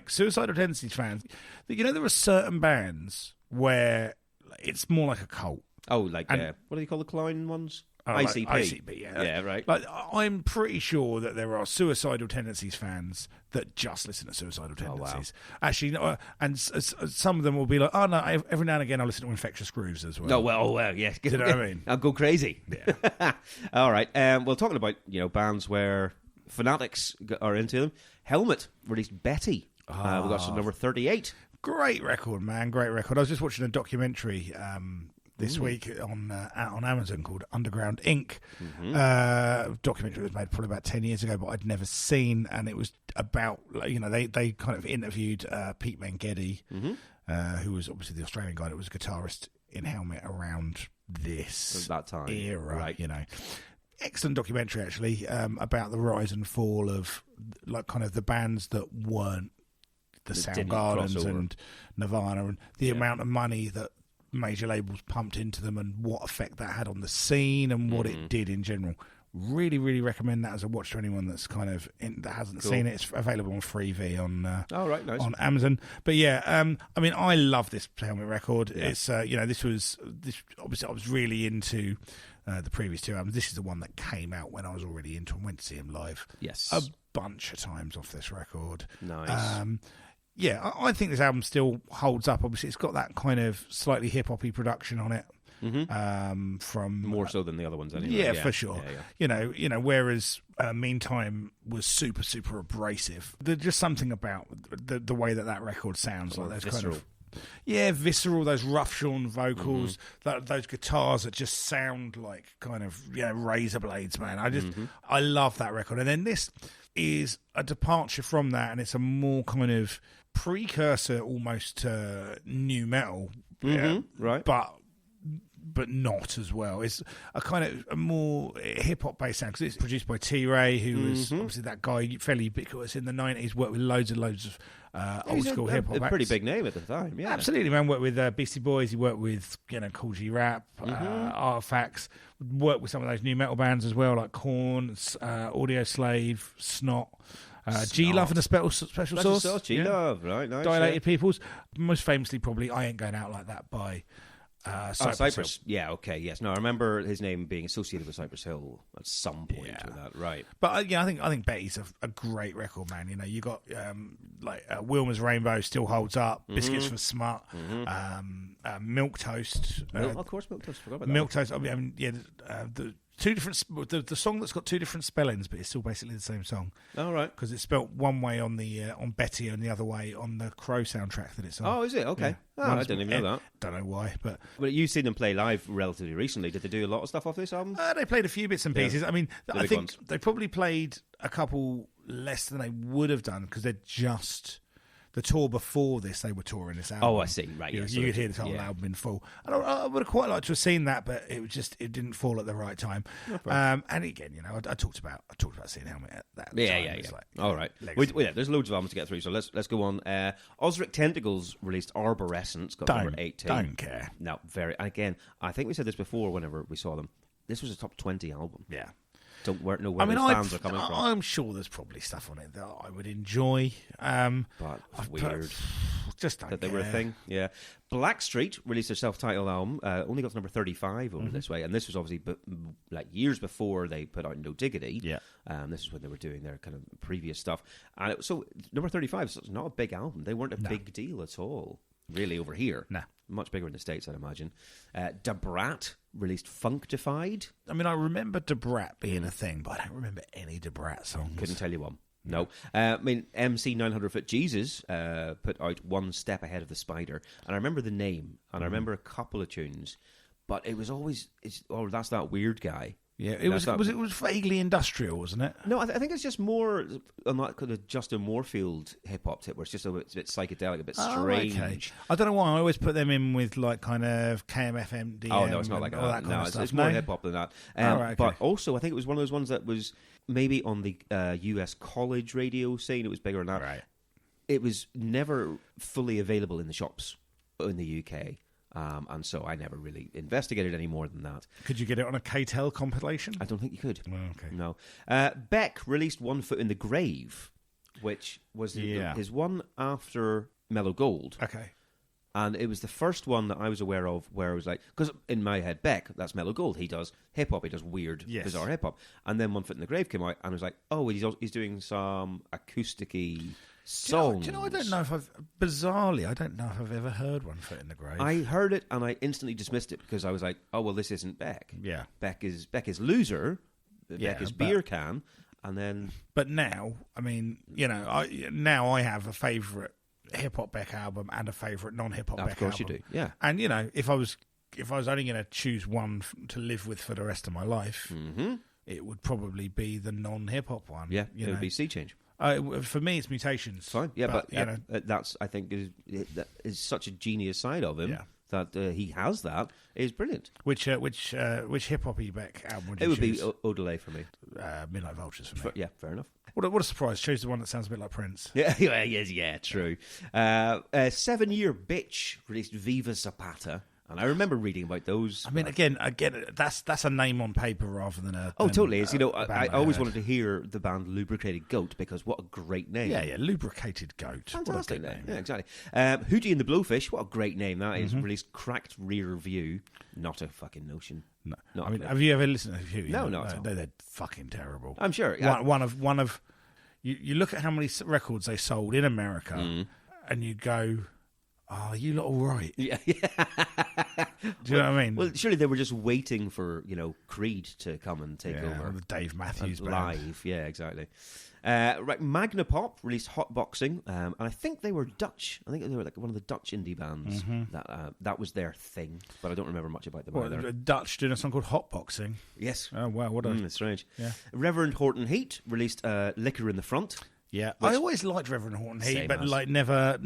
Suicidal Tendencies fans, there are certain bands where it's more like a cult. Oh, what do they call the clown ones? ICP. ICP, yeah. Yeah, right. Like, I'm pretty sure that there are Suicidal Tendencies fans that just listen to Suicidal Tendencies. Wow. Actually, some of them will be like, oh, no, every now and again I'll listen to Infectious Grooves as well. Oh, well, yes. Do you know what I mean? I'll go crazy. Yeah. All right. Well, talking about, bands where fanatics are into them, Helmet released Betty. We got to number 38. Great record, man. Great record. I was just watching a documentary this week on Amazon called Underground Inc. Documentary was made probably about 10 years ago, but I'd never seen, and it was about, they kind of interviewed Pete Mengedi, who was obviously the Australian guy that was a guitarist in Helmet around this that time era, right. Excellent documentary, actually, about the rise and fall of kind of the bands that weren't the Soundgardens and Nirvana, and the amount of money that major labels pumped into them and what effect that had on the scene and what it did in general. Really, really recommend that as a watch to anyone that's kind of that hasn't seen it. It's available on Freevee on Amazon. But yeah, I love this Helmet record. Yeah. It's this obviously I was really into the previous two albums. This is the one that came out when I was already into and went to see him live. Yes, a bunch of times off this record. Nice. Yeah, I think this album still holds up. Obviously, it's got that kind of slightly hip-hop-y production on it. From more so than the other ones, anyway. Yeah, for sure. Yeah. Whereas Meantime was super, super abrasive. There's just something about the way that record sounds, like those visceral. Kind of visceral. Those rough-shorn vocals, those guitars that just sound like kind of razor blades, man. I love that record. And then this is a departure from that, and it's a more kind of precursor almost to nu metal, right? But not as well. It's a kind of a more hip-hop based sound, because it's produced by T-Ray, who was obviously that guy fairly ubiquitous in the 90s, worked with loads and loads of old school hip-hop acts. A pretty big name at the time, yeah. Absolutely, man. Worked with Beastie Boys, he worked with Cool G Rap, Artifacts, worked with some of those new metal bands as well, like Korn, Audio Slave, Snot. G-Love and the Special Sauce. G-Love, right, nice. Dilated Peoples. Most famously, probably, I Ain't Going Out Like That by Cypress Hill. Yeah, okay, yes. No, I remember his name being associated with Cypress Hill at some point with that, right. But I think Betty's a great record, man. You got Wilma's Rainbow still holds up, Biscuits for Smut, Milk Toast. Of course, Milk Toast. Forgot about that. Milk Toast. The two different the song that's got two different spellings, but it's still basically the same song. Oh, right. Because it's spelt one way on the on Betty and the other way on the Crow soundtrack that it's on. Oh, is it? Okay. Yeah. I didn't even know that. Don't know why, but you've seen them play live relatively recently. Did they do a lot of stuff off this album? They played a few bits and pieces. I mean, I think they probably played a couple less than they would have done, because they're just. The tour before this, they were touring this album. Oh, I see. Right, you could hear the whole album in full. And I would have quite liked to have seen that, but it didn't fall at the right time. And again, I talked about seeing Helmet at that time. Yeah. All right. There's loads of albums to get through, so let's go on. Osric Tentacles released Arborescence, got number 18. Don't care. No, again, I think we said this before whenever we saw them. This was a top 20 album. Yeah. Don't know where those fans are coming from. I'm sure there's probably stuff on it that I would enjoy. But weird. Just don't that they care. were a thing. Yeah. Blackstreet released their self-titled album, only got to number 35 over this way, and this was obviously years before they put out No Diggity. Yeah. This is when they were doing their kind of previous stuff. And so number 35 is not a big album. They weren't a big deal at all, really, over here. Nah. Much bigger in the States, I'd imagine. Da Brat released Functified. I mean, I remember Da Brat being a thing, but I don't remember any Da Brat songs. Couldn't tell you one. No. MC 900 Foot Jesus put out One Step Ahead of the Spider. And I remember the name, and I remember a couple of tunes, but it was always, that's that weird guy. Yeah, it was vaguely industrial, wasn't it? No, I think it's just more on that kind of Justin Moorfield hip-hop tip, where it's just a bit psychedelic, a bit strange. Okay. I don't know why I always put them in with like kind of KMFM, Oh, no, it's not like that. No, it's more hip-hop than that. But also, I think it was one of those ones that was maybe on the US college radio scene. It was bigger than that. Right. It was never fully available in the shops in the UK. And so I never really investigated any more than that. Could you get it on a K-Tel compilation? I don't think you could. Oh, okay. No. Beck released One Foot in the Grave, which was his one after Mellow Gold. Okay. And it was the first one that I was aware of where I was like, because in my head, Beck, that's Mellow Gold. He does hip hop. He does weird, bizarre hip hop. And then One Foot in the Grave came out, and I was like, oh, he's doing some acoustic-y songs. Do you know, I don't know if I've ever heard One Foot in the Grave. I heard it, and I instantly dismissed it because I was like, oh, well, this isn't Beck. Yeah. Beck is Loser. Beck is Beer Can. And then... But now, I mean, you know, I have a favourite hip-hop Beck album and a favourite non-hip-hop Beck album. Of course you do, yeah. And, you know, if I was only going to choose one to live with for the rest of my life, it would probably be the non-hip-hop one. Yeah, it would be Sea Change. For me, it's Mutations. Fine, yeah, but you know, that's, I think, is such a genius side of him that he has that is brilliant. Which hip-hop-y Beck album would you choose? choose? It would be Odelay for me. Midnight Vultures for me. Yeah, fair enough. What a surprise. Chose the one that sounds a bit like Prince. Yeah, true. 7 Year Bitch released Viva Zapata. And I remember reading about those. I mean, again, that's a name on paper rather than a... totally. It's, you know, I always wanted to hear the band Lubricated Goat because what a great name. Yeah, Lubricated Goat. Fantastic name. Yeah, exactly. Hootie and the Blowfish, what a great name that is. Released Cracked Rear View. Not a fucking notion. No. I mean, have you ever listened to Hootie? No, not at all. They're fucking terrible. I'm sure. One of you look at how many records they sold in America and you go... Oh, you lot all right? Yeah. Do you know what I mean? Well, surely they were just waiting for, you know, Creed to come and take over. The Dave Matthews Band. Live, yeah, exactly. Right, Magna Pop released Hotboxing, and I think they were Dutch. I think they were like one of the Dutch indie bands. That was their thing, but I don't remember much about them either. Dutch doing a song called Hotboxing. Yes. Oh, wow, what a... strange. Yeah. Reverend Horton Heat released Liquor in the Front. Yeah, I always liked Reverend Horton Heat, but like never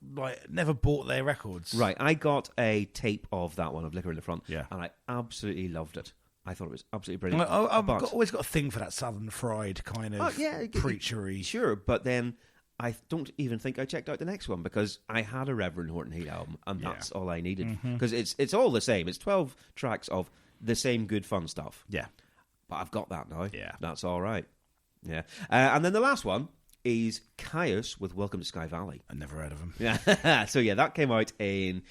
bought their records. Right, I got a tape of that one of Liquor in the Front, and I absolutely loved it. I thought it was absolutely brilliant. I've always got a thing for that Southern Fried kind of preachery. Sure, but then I don't even think I checked out the next one because I had a Reverend Horton Heat album, and that's all I needed because it's all the same. It's 12 tracks of the same good fun stuff. Yeah, but I've got that now. Yeah, that's all right. Yeah, and then the last one is Kyuss with Welcome to Sky Valley. I never heard of him. Yeah, so that came out in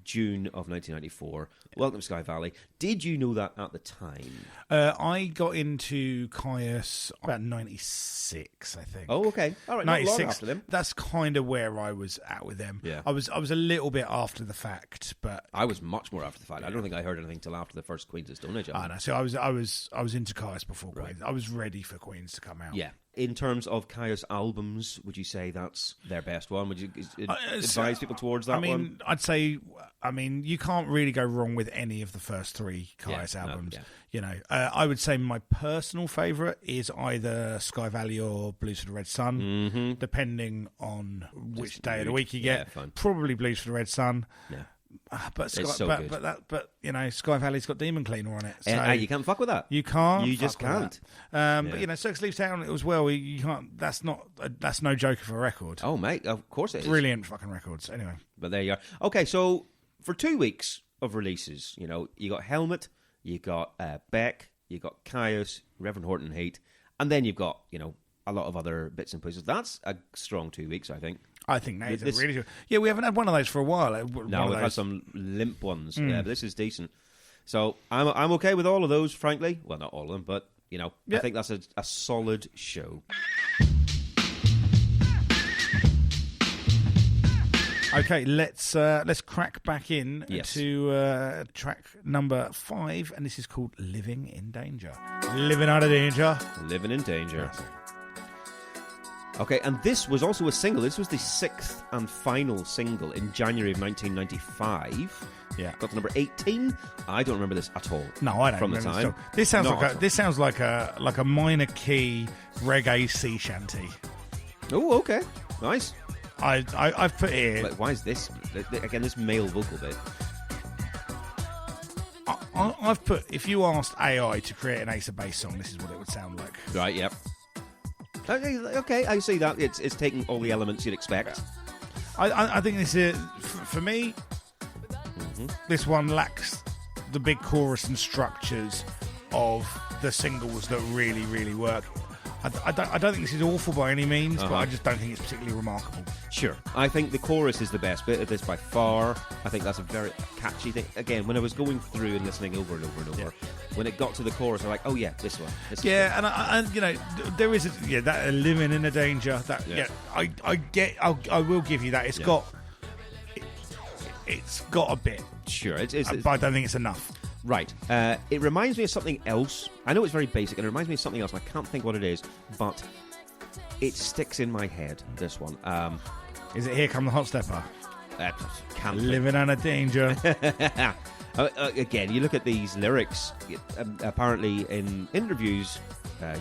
June of 1994. Welcome to Sky Valley. Did you know that at the time? I got into Kyuss about 96, I think. Oh, okay. All right, 96. Not long after them. That's kind of where I was at with them. Yeah. I was a little bit after the fact, but I was much more after the fact. I don't think I heard anything till after the first Queens of Stone Age. I know. So I was into Kyuss before Queens. I was ready for Queens to come out. Yeah. In terms of Kyuss albums, would you say that's their best one? Would you advise people towards that one? I'd say, you can't really go wrong with any of the first three Kyuss albums. No, yeah. You know, I would say my personal favourite is either Sky Valley or Blues for the Red Sun, depending on which day of the week you get. Yeah, probably Blues for the Red Sun. Yeah. But good. you know, Sky Valley's got Demon Cleaner on it. So you can't fuck with that. You can't. You just can't. But you know, Circus Leaves Town as well. You can't. That's no joke of a record. Oh mate, of course it is. Brilliant fucking records. Anyway, but there you are. Okay, so for 2 weeks of releases, you know, you got Helmet, you got Beck, you got Kyuss, Reverend Horton Heat, and then you've got, you know, a lot of other bits and pieces. That's a strong 2 weeks, I think. I think that is really good. Yeah, we haven't had one of those for a while. No, we've had some limp ones. Yeah, but this is decent. So I'm okay with all of those, frankly. Well, not all of them, but, you know, I think that's a solid show. Okay, let's crack back in to track number 5, and this is called Living in Danger. Living out of danger. Living in danger. Yes. Okay, and this was also a single. This was the 6th and final single in January of 1995. Yeah, got to number 18. I don't remember this at all. No, I don't. From the time, this sounds like a minor key reggae sea shanty. Oh, okay, nice. I've put here. Like, why is this again? This male vocal bit. I've put, if you asked AI to create an Ace of Base song, this is what it would sound like. Right. Yep. Okay, I see that. It's taking all the elements you'd expect. I think this is, for me, this one lacks the big chorus and structures of the singles that really, really work. I don't think this is awful by any means, but I just don't think it's particularly remarkable. Sure. I think the chorus is the best bit of this by far. I think that's a very catchy thing. Again, when I was going through and listening over and over and over, when it got to the chorus, I'm like, oh yeah, this one. And you know, there is that living in a danger. That I will give you that. It's got a bit. Sure. But I don't think it's enough. Right. It reminds me of something else. I know it's very basic, and it reminds me of something else, and I can't think what it is, but it sticks in my head, this one. Is it Here Come the Hot Stepper? Living in a danger. Again, you look at these lyrics, apparently in interviews,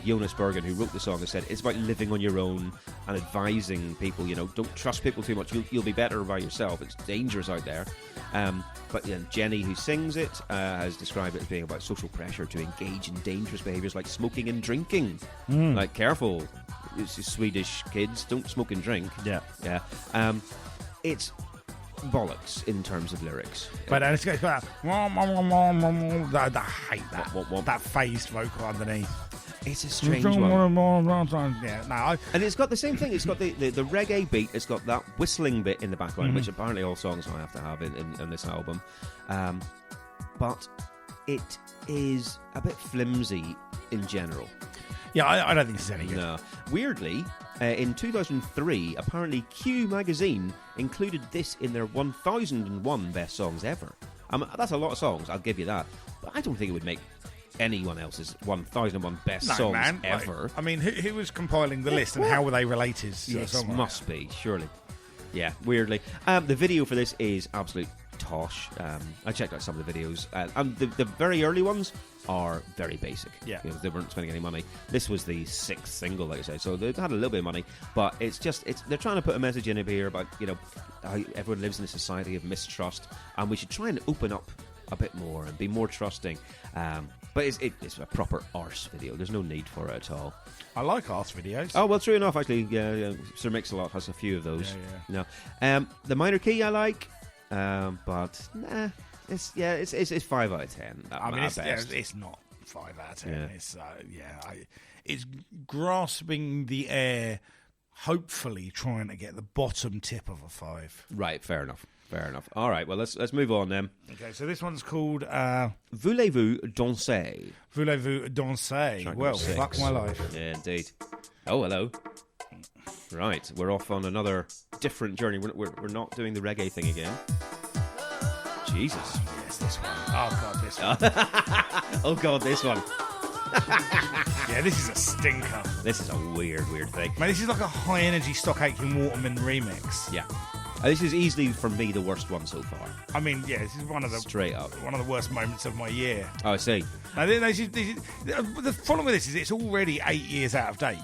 Jonas Bergen, who wrote the song, has said it's about living on your own and advising people, don't trust people too much. You'll be better by yourself. It's dangerous out there. But Jenny, who sings it, has described it as being about social pressure to engage in dangerous behaviours like smoking and drinking. Like, careful, Swedish kids, don't smoke and drink. Yeah. It's bollocks in terms of lyrics. But it's got that. I hate that. That phased vocal underneath. It's a strange one. And it's got the same thing. It's got the reggae beat. It's got that whistling bit in the background, which apparently all songs I have to have in this album. But it is a bit flimsy in general. Yeah, I don't think it's any good. No. Weirdly, in 2003, apparently Q magazine included this in their 1001 best songs ever. That's a lot of songs, I'll give you that. But I don't think it would make anyone else's 1001 best songs ever. Who was compiling the list and how were they related to yes, a song? Must be, surely. Yeah, weirdly. The video for this is absolute tosh. I checked out some of the videos, and the very early ones are very basic. Yeah, they weren't spending any money. This was the 6th single, like I say, so they had a little bit of money, but it's they're trying to put a message in here about how everyone lives in a society of mistrust, and we should try and open up a bit more and be more trusting. But it's a proper arse video. There's no need for it at all. I like arse videos. Oh, well, true enough, actually. Yeah, Sir Mix-a-Lot has a few of those. Yeah. No. The minor key I like, but nah, it's 5 out of 10. It's not 5 out of 10. Yeah. It's grasping the air, hopefully trying to get the bottom tip of a 5. Right, fair enough. All right, well, let's move on then. Okay, so this one's called Voulez-vous danser? Voulez-vous danser? Well, fuck my life. Yeah, indeed. Oh, hello. Right, we're off on another different journey. We're not doing the reggae thing again. Jesus. Yes, this one. Oh, God, this one. Oh, God, this one. Yeah, this is a stinker. This is a weird thing. Man, this is like a high-energy Stock Aitken Waterman remix. Yeah. This is easily, for me, the worst one so far. This is one of the straight up one of the worst moments of my year. Oh, I see. Now, the problem with this is it's already 8 years out of date.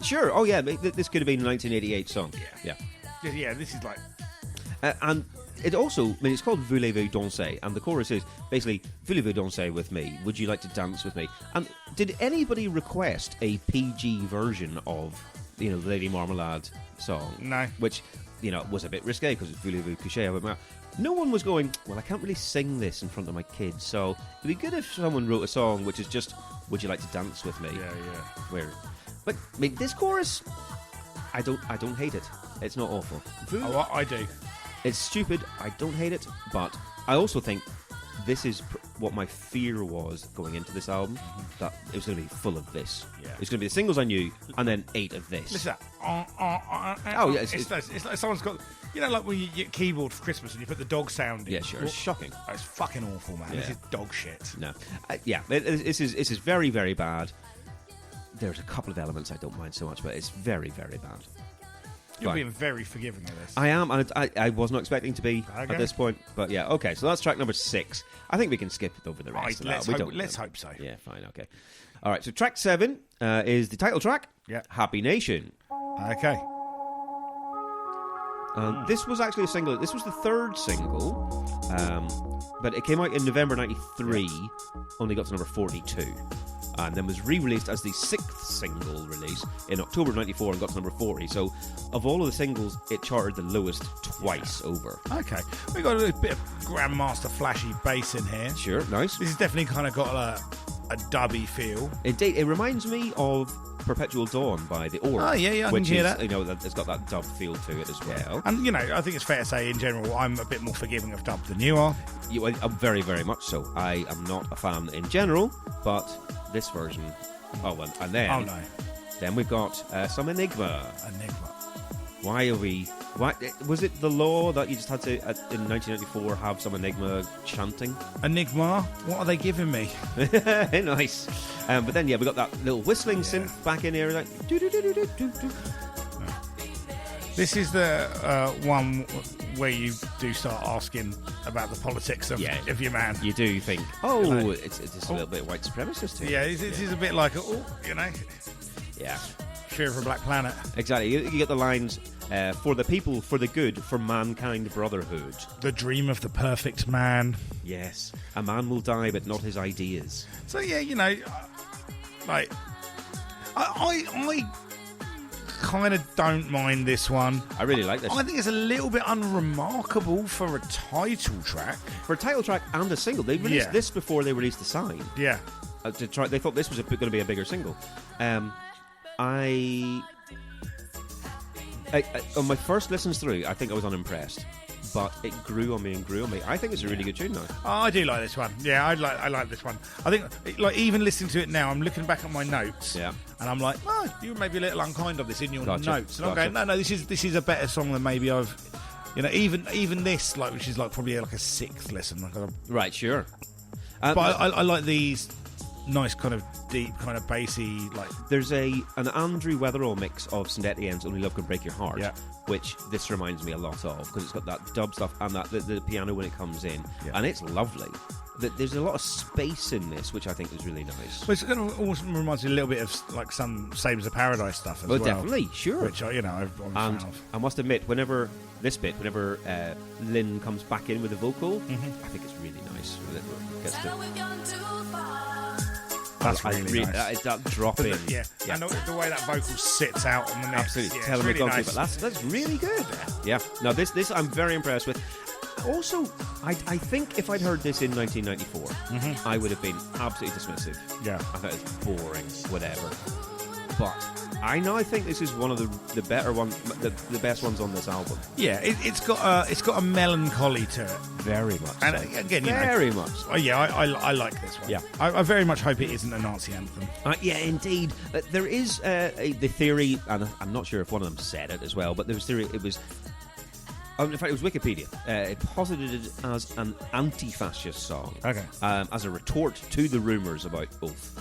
Sure. Oh, yeah. This could have been a 1988 song. Yeah. This is like, and it also, it's called Voulez-vous danser, and the chorus is basically Voulez-vous danser with me? Would you like to dance with me? And did anybody request a PG version of the Lady Marmalade song? No. Which was a bit risque because it's Voulez-vous coucher avec moi. No one was going, well, I can't really sing this in front of my kids, so it'd be good if someone wrote a song which is just, would you like to dance with me? Yeah. But this chorus, I don't hate it. It's not awful. I do. It's stupid. I don't hate it, but I also think this is what my fear was going into this album, that it was going to be full of this. Yeah. It's going to be the singles I knew, and then 8 of this. Listen to that. Oh, yeah. It's like someone's got, like when you get keyboard for Christmas and you put the dog sound in. Yeah, sure. It's shocking. Oh, it's fucking awful, man. Yeah. This is dog shit. No. This is very, very bad. There's a couple of elements I don't mind so much, but it's very, very bad. You're being very forgiving of this. I am, and I was not expecting to be at this point. But yeah, okay, so that's track number 6. I think we can skip over the rest of that. Let's hope so. Yeah, fine, okay. All right, so track 7 is the title track, Happy Nation. Okay. This was actually a single. This was the 3rd single, but it came out in November 93, only got to number 42. And then was re-released as the 6th single release in October 94 and got to number 40. So, of all of the singles, it charted the lowest twice over. Okay. We got a bit of Grandmaster flashy bass in here. Sure, nice. This has definitely kind of got a dubby feel. It reminds me of Perpetual Dawn by The Orb. Oh, yeah, I which can hear is, that. You know, it's got that dub feel to it as well. And, I think it's fair to say, in general, I'm a bit more forgiving of dub than you are. I'm very, very much so. I am not a fan in general, but this version... and then... Oh, no. Then we've got some Enigma. Why was it the law that you just had to in 1994 have some Enigma chanting? Enigma? What are they giving me? Nice. But then we got that little whistling synth back in here, like. This is the one where you do start asking about the politics of your man. You do think, it's just a little bit white supremacist here. Yeah, it is a bit like, Yeah. Fear of a Black Planet. Exactly. You get the lines, for the people, for the good, for mankind brotherhood. The dream of the perfect man. Yes. A man will die, but not his ideas. So, like, I kind of don't mind this one. I really like this. I think it's a little bit unremarkable for a title track. For a title track and a single. They released this before they released The Sign. Yeah. They thought this was going to be a bigger single. I on my first listens through, I think I was unimpressed, but it grew on me and grew on me. I think it's a really good tune now. Oh, I do like this one. Yeah, I like this one. I think, like, even listening to it now, I'm looking back at my notes, and I'm like, you were maybe a little unkind of this in your notes, and I'm going, no, this is a better song than maybe I've, even this, like, which is like probably like a sixth listen. Right, sure. But I like these. Nice kind of deep, kind of bassy, like... There's an Andrew Weatherall mix of St. Etienne's Only Love Can Break Your Heart, which this reminds me a lot of, because it's got that dub stuff and that the piano when it comes in, and it's lovely. There's a lot of space in this, which I think is really nice. Well, it also reminds me a little bit of like some Sabres of Paradise stuff as well. Definitely, sure. Which, I'm a fan of. I must admit, whenever Lynn comes back in with the vocal, I think it's really nice. That's really nice. That drop in. And the way that vocal sits out on the mix. Absolutely. Tell them really nice. But that's really good. Yeah. No, this I'm very impressed with. Also, I think if I'd heard this in 1994, I would have been absolutely dismissive. Yeah. I thought it was boring, whatever. But I think this is one of the better ones, the best ones on this album. Yeah, it's got a melancholy to it. Very much. And so. again, very much. Oh, yeah, I like this one. Yeah, I very much hope it isn't a Nazi anthem. Yeah, indeed. There is the theory, and I'm not sure if one of them said it as well, but there was theory. It was. In fact, it was Wikipedia. It posited it as an anti-fascist song. Okay. As a retort to the rumours about both.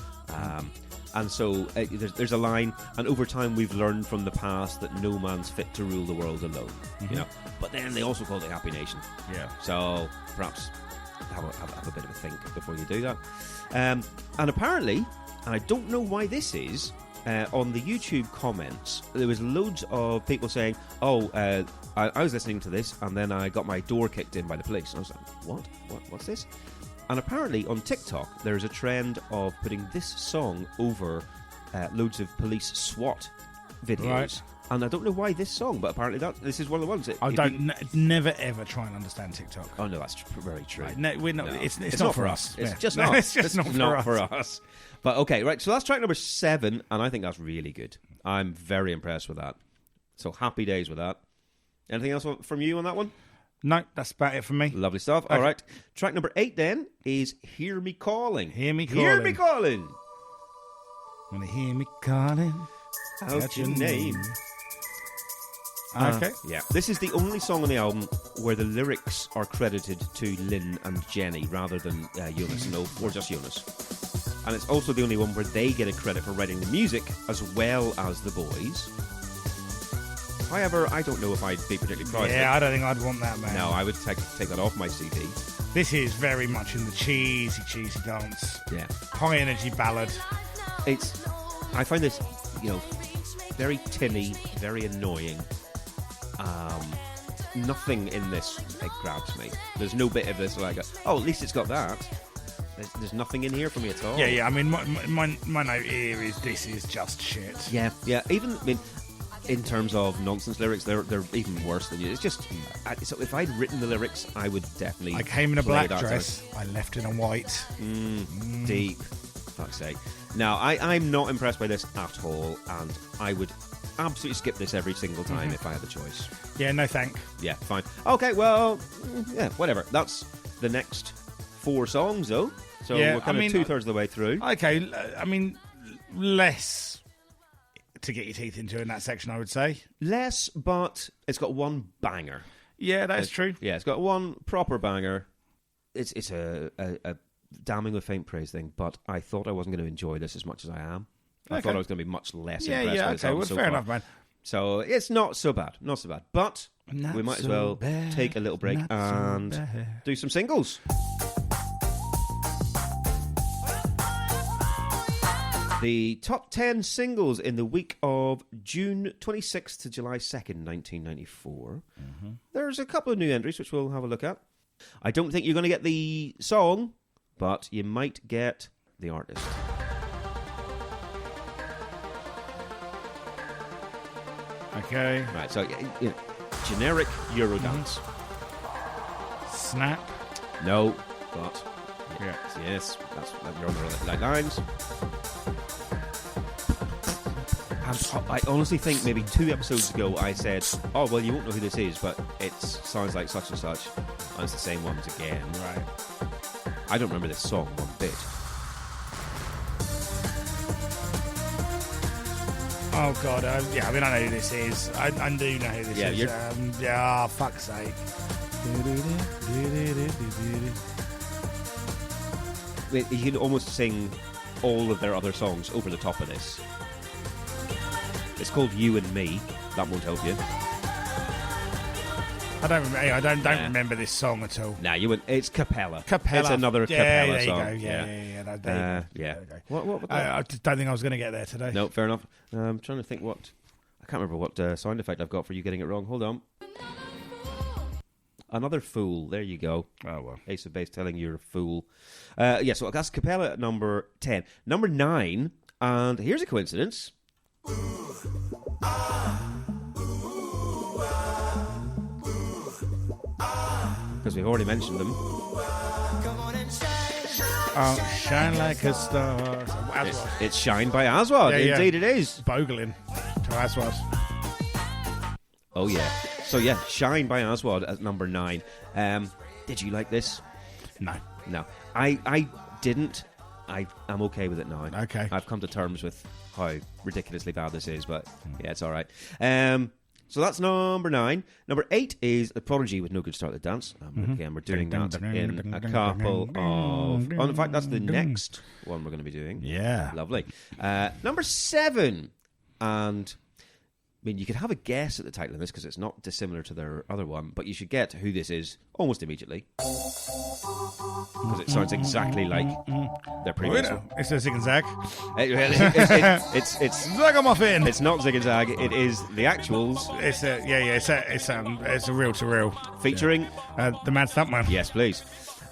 And so there's a line, and over time we've learned from the past that no man's fit to rule the world alone. But then they also called it Happy Nation. Yeah. So perhaps have a bit of a think before you do that. And apparently, and I don't know why this is, on the YouTube comments, there was loads of people saying, I was listening to this and then I got my door kicked in by the police. And I was like, what's this? And apparently on TikTok there is a trend of putting this song over loads of police SWAT videos. Right. And I don't know why this song, but apparently this is one of the ones. Never ever try and understand TikTok. Oh no, that's very true. Right. No, it's not for us. It's just not. It's just not for us. But okay, right. So that's track number 7, and I think that's really good. I'm very impressed with that. So happy days with that. Anything else from you on that one? No, that's about it for me. Lovely stuff. Okay. All right. Track number 8 then is Hear Me Calling. Hear Me Calling. Hear Me Calling. Wanna hear me calling out your name. Okay. Yeah. This is the only song on the album where the lyrics are credited to Lynn and Jenny rather than Jonas, or just Jonas. And it's also the only one where they get a credit for writing the music as well as the boys. However, I don't know if I'd be particularly proud of it. Yeah, I don't think I'd want that, man. No, I would take that off my CD. This is very much in the cheesy dance. Yeah. High energy ballad. I find this, very tinny, very annoying. Nothing in this grabs me. There's no bit of this like, at least it's got that. There's nothing in here for me at all. Yeah. I mean, my note here is this is just shit. Yeah. Even in terms of nonsense lyrics, they're even worse than you. It's just so if I'd written the lyrics, I would definitely. I came in a black dress. I left in a white. Deep. fuck's sake. Now, I'm not impressed by this at all, and I would absolutely skip this every single time if I had the choice. Yeah, no thank. Yeah, fine. Okay, well, yeah, whatever. That's the next 4 songs, though. So we're kind of 2/3 of the way through. Okay, I mean, less to get your teeth into in that section, I would say. Less, but it's got one banger. Yeah, that's true. Yeah, it's got one proper banger. It's a damning with faint praise thing, but I thought I wasn't going to enjoy this as much as I am. I thought I was going to be much less impressed by this album so fair far. enough, man. So it's not so bad, but we might as well take a little break and do some singles. The top 10 singles in the week of June 26th to July 2nd, 1994. There's a couple of new entries which we'll have a look at. I don't think you're going to get the song, but you might get the artist. Okay. Right, so generic Eurodance. Snap. No, but Yeah. yes, you're on the right lines. And I honestly think maybe 2 episodes ago I said, oh, well, you won't know who this is, but it sounds like such and such. And it's the same ones again. Right. I don't remember this song one bit. Oh, God. Yeah, I mean, I know who this is. I do know who this is. Yeah, fuck's sake. You can almost sing all of their other songs over the top of this. It's called You and Me. That won't help you. I don't remember this song at all. Nah, you wouldn't. It's Capella. Capella. It's another Capella there song. You go. Yeah. Yeah. Okay. What I just don't think I was going to get there today. No, fair enough. I'm trying to think what... I can't remember what sound effect I've got for you getting it wrong. Hold on. Another fool. There you go. Oh, well. Ace of Base telling you're a fool. So that's Capella at number 10. Number 9, and here's a coincidence. Because we've already mentioned them. Oh, Shine Like a Star. It's Shine by Aswad. Yeah, Indeed it is. Bogling to Aswad. Oh, yeah. So, yeah, Shine by Aswad at number 9. Did you like this? No. I didn't. I'm okay with it now. Okay. I've come to terms with how ridiculously bad this is, but yeah, it's all right. So that's number 9. Number 8 is A Prodigy with No Good Start to Dance. Again, we're doing that in a couple of... Oh, in fact, that's the next one we're going to be doing. Yeah. Lovely. Number 7, and... I mean, you could have a guess at the title of this because it's not dissimilar to their other one, but you should get who this is almost immediately because it sounds exactly like their previous one. It's a Zig and Zag. It's Zagamuffin. It's not Zig and Zag. It is the actuals. It's a reel to reel featuring the Mad Stuntman. Yes, please.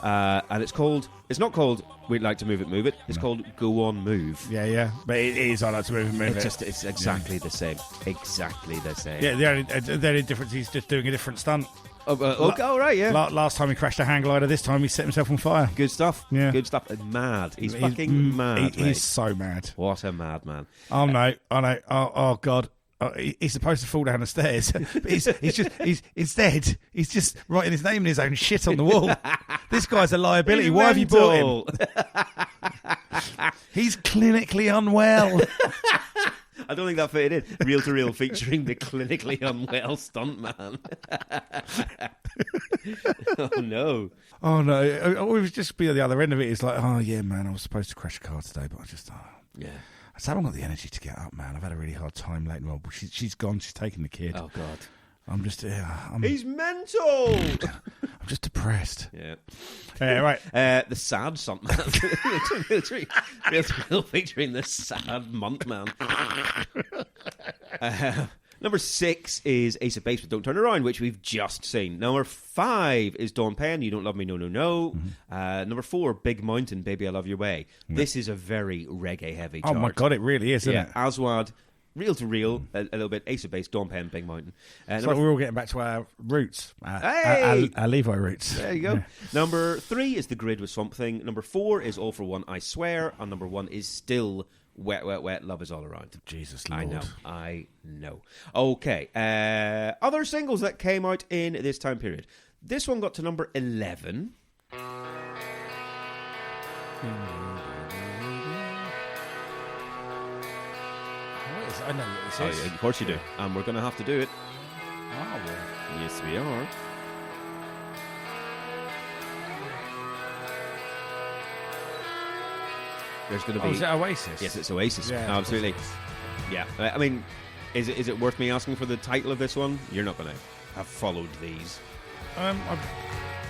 And it's called. It's not called We'd Like to Move It, Move It. It's called Go On Move. Yeah. But it is I Like to Move It, Move It. It's exactly the same. Exactly the same. Yeah, the only difference is just doing a different stunt. Right, yeah. Last time he crashed a hang glider, this time he set himself on fire. Good stuff. Yeah. Good stuff. Mad. He's fucking mad. He's so mad. What a madman. Oh, no. Oh, God. He's supposed to fall down the stairs. But he's dead. He's just writing his name in his own shit on the wall. This guy's a liability. Why have you bought him? He's clinically unwell. I don't think that fitted in. Reel to reel featuring the clinically unwell stuntman. Oh no. Oh no. It was just be at the other end of it. It's like, oh yeah, man, I was supposed to crash a car today, but I just yeah. I just haven't got the energy to get up, man. I've had a really hard time lately. Well, she's gone. She's taken the kid. Oh God. I'm just. He's mental. I'm just depressed. Yeah. Right. The sad stuntman. Real featuring the sad month man. Number 6 is Ace of Base with Don't Turn Around, which we've just seen. Number 5 is Dawn Penn, You Don't Love Me, No, No, No. Mm-hmm. Number 4, Big Mountain, Baby, I Love Your Way. Mm. This is a very reggae-heavy chart. Oh, my God, it really is, isn't it? Aswad, reel to reel, a little bit Ace of Base, Dawn Penn, Big Mountain. So we're all getting back to our roots, Hey! our Levi roots. There you go. Yeah. Number 3 is The Grid with Swamp Thing. Number 4 is All for One, I Swear. And number 1 is still Wet, Wet, Wet, Love Is All Around. Jesus Lord. I know. Okay. Other singles that came out in this time period. This one got to number 11. I know what this is. Yeah, of course you do. And we're going to have to do it. Oh, well. Yes, we are. There's going to be... Oh, is it Oasis? Yes, it's Oasis. Yeah, absolutely. Yeah. I mean, is it worth me asking for the title of this one? You're not going to have followed these.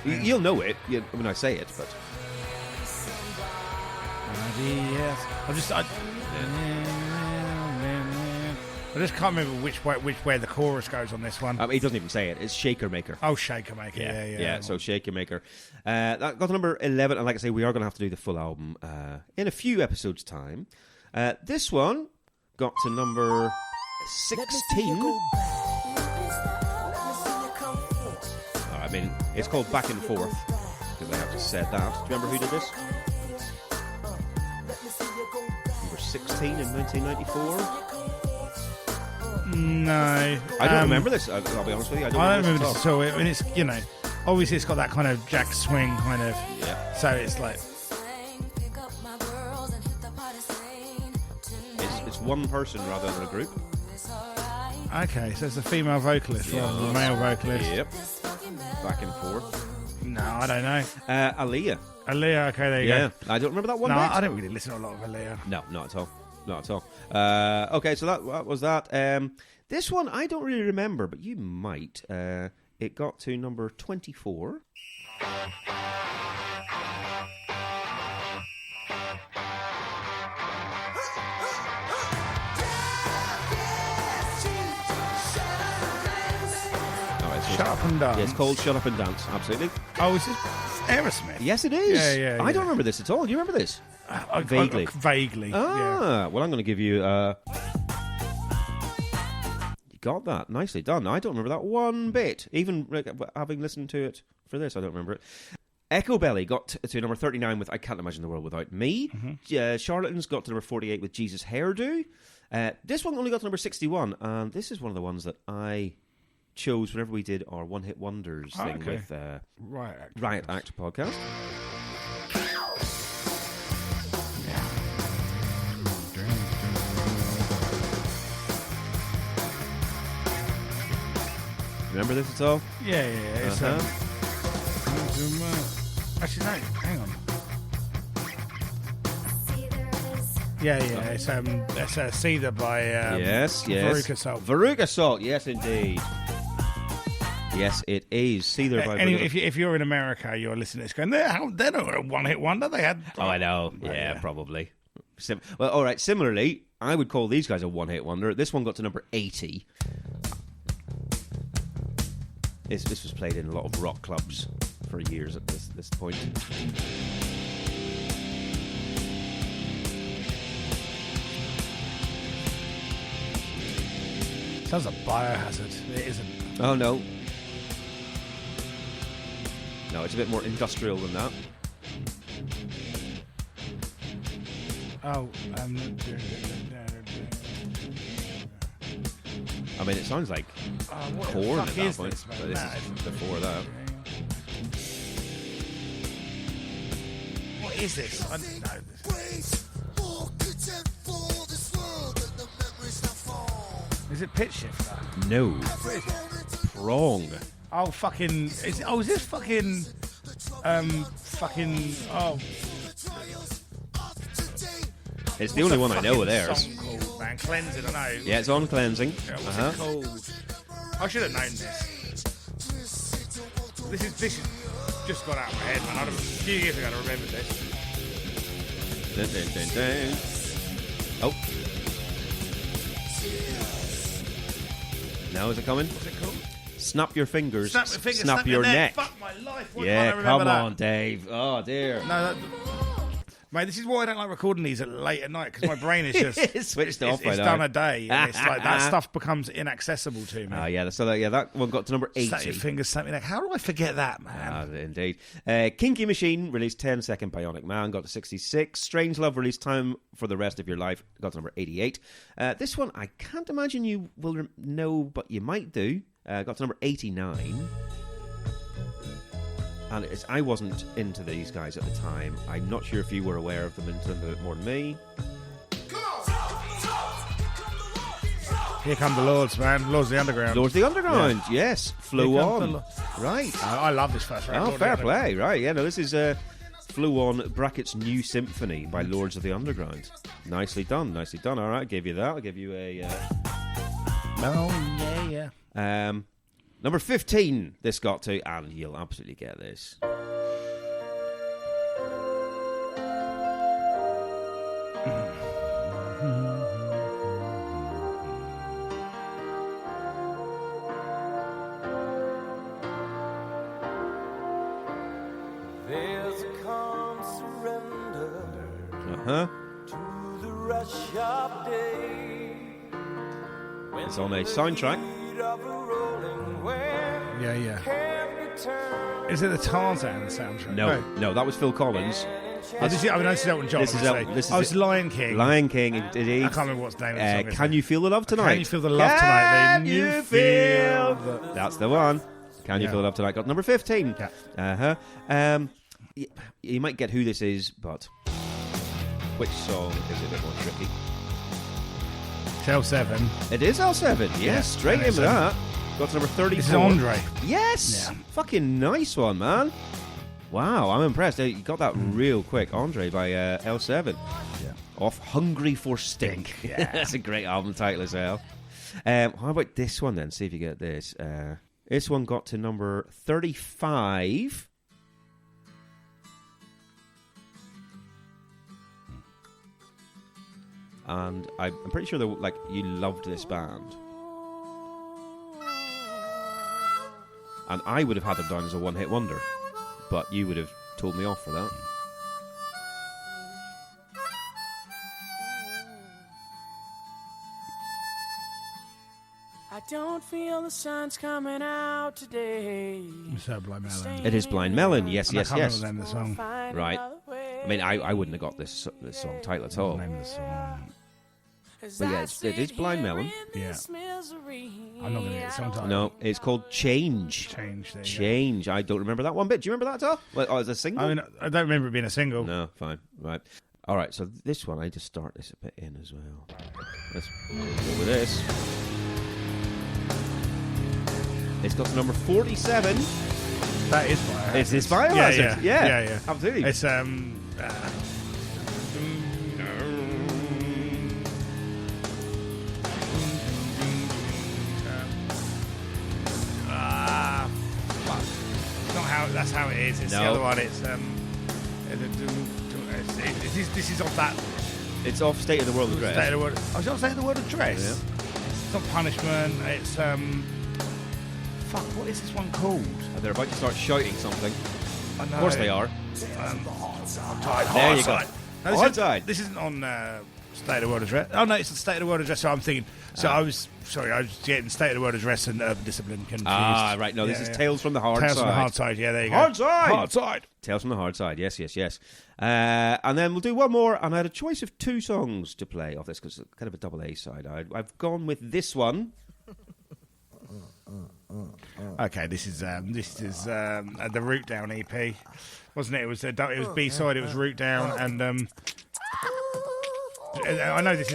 You'll know it when I say it, but... Yes. I just can't remember which way the chorus goes on this one. He doesn't even say it. It's Shaker Maker. Oh, Shaker Maker. Yeah. So Shaker Maker. That got to number 11, and like I say, we are going to have to do the full album in a few episodes' time. This one got to number 16. I mean, it's called Back and Forth, because I have just said that. Do you remember who did this? Number 16 in 1994. No, I don't remember this. I'll be honest with you. I don't remember this at all. I mean, it's obviously it's got that kind of Jack swing kind of. Yeah. So it's like it's one person rather than a group. Okay, so it's a female vocalist rather than a male vocalist. Yep. Back and Forth. No, I don't know. Aaliyah. Aaliyah. Okay, there you go. I don't remember that one. No, bit. I don't really listen to a lot of Aaliyah. No, not at all. Not at all. Okay, so that was that. This one I don't really remember, but you might. It got to number 24. Shut Up and Dance. Yeah, it's called Shut Up and Dance, absolutely. Oh, is this Aerosmith? Yes, it is. Yeah. I don't remember this at all. Do you remember this? Vaguely. Vaguely. Well, I'm going to give you... you got that. Nicely done. I don't remember that one bit. Even having listened to it for this, I don't remember it. Echo Belly got to number 39 with I Can't Imagine the World Without Me. Mm-hmm. Charlatans got to number 48 with Jesus Hairdo. This one only got to number 61, and this is one of the ones that I chose whenever we did our One Hit Wonders thing with Riot Act podcast. Remember this at all? Yeah. It's, actually, no, hang on. Yeah. It's Cedar by yes. Veruca Salt. Veruca Salt, yes, indeed. Yes, it is. Cedar by anyway, if you're in America, you're listening to this going, they're not a one-hit wonder. They had... Oh, I know. Yeah, probably. Well, all right. Similarly, I would call these guys a one-hit wonder. This one got to number 80. This was played in a lot of rock clubs for years at this point. Sounds like Biohazard. It isn't. Oh, no. No, it's a bit more industrial than that. Oh, I mean, it sounds like Korn at that point, but this is before that. What is this? I don't know this. Is it Pitch Shifter? No. Prong. Oh, fucking... is this fucking... It's the only one I know of theirs. Called, man? Cleansing, I know. Yeah, it's on Cleansing. Yeah, what's it called? I should have known this. This is just got out of my head, man. A few years ago, I remember this. Dun, dun, dun, dun. Oh. Now is it coming? What's it called? Snap your fingers. Snap my fingers. Snap your neck. Fuck my life. Why Yeah, can't I remember come that? on, Dave. Oh, dear. No, Mate, this is why I don't like recording these late at night, because my brain is just it's switched off. It's done a day, and it's like that stuff becomes inaccessible to me. Oh yeah, so that one got to number 80. Snap your fingers, snap your neck. How do I forget that, man? Indeed. Kinky Machine released 10-second Bionic Man, got to 66. Strange Love released Time for the Rest of Your Life, got to number 88. This one I can't imagine you will know, but you might do. Got to number 89. And I wasn't into these guys at the time. I'm not sure if you were aware of them, into them a bit more than me. Here come the Lords, man. Lords of the Underground. Lords of the Underground, yes. Flew On. Right. I love this first round. Oh, fair play. Right, yeah, no, this is Flew On brackets New Symphony by Lords of the Underground. Nicely done, nicely done. All right, I gave you that. I'll give you a... Oh, yeah. Number 15, this got to, and you'll absolutely get this. There's a calm surrender to the rush of day. It's on a soundtrack. Yeah. Is it the Tarzan soundtrack? No, that was Phil Collins. This is Elton John. This is Lion King. Lion King, indeed. I can't remember what's the name of the song. Can You Feel the Love Tonight? Can You Feel the Love Tonight? Can you feel That's the one. Can You Feel the Love Tonight? Got number 15. Yeah. You might get who this is, but which song is a bit more tricky? It's L7. It is L7. Yes, straight in with that. Got to number 34. This is Andre. Yes! Yeah. Fucking nice one, man. Wow, I'm impressed. You got that real quick. Andre by L7. Yeah. Off Hungry for Stink. Yeah. That's a great album title as well. How about this one then? See if you get this. This one got to number 35. And I'm pretty sure that you loved this band. And I would have had them down as a one-hit wonder, but you would have told me off for that. I don't feel the sun's coming out today. It's Blind Melon. It is Blind Melon. Yes. I can't remember the song. Right. I mean, I wouldn't have got this song title at all. The name of the song. But yeah, it is Blind Melon. Yeah. I'm not going to get the song title. No, it's called Change. Change. I don't remember that one bit. Do you remember that at all? Well, as a single? I mean, I don't remember it being a single. No, fine. Right. All right, so this one, I just start this a bit in as well. Let's go with this. It's got to number 47. That is Biohazard. It's Biohazard. Yeah. Absolutely. It's that's how it is. It's the other one. It's this is off that. It's off State of the World Address. I was going to say the word address. Yeah. It's not Punishment. It's fuck. What is this one called? They're about to start shouting something. I know. Of course they are. There you go. No, Hard this isn't on State of the World Address. Oh no, it's the State of the World Address. So I'm thinking. So I was getting State of the World Address and Urban Discipline confused. Ah, right. No, this is Tales from the Hard Side. Tales from the Hard Side. Yeah, there you go. Hard Side. Tales from the Hard Side. Yes. And then we'll do one more. And I had a choice of two songs to play off this because it's kind of a double A side. I've gone with this one. Okay, this is the Root Down EP, wasn't it? It was B-side. It was Root Down, and I know this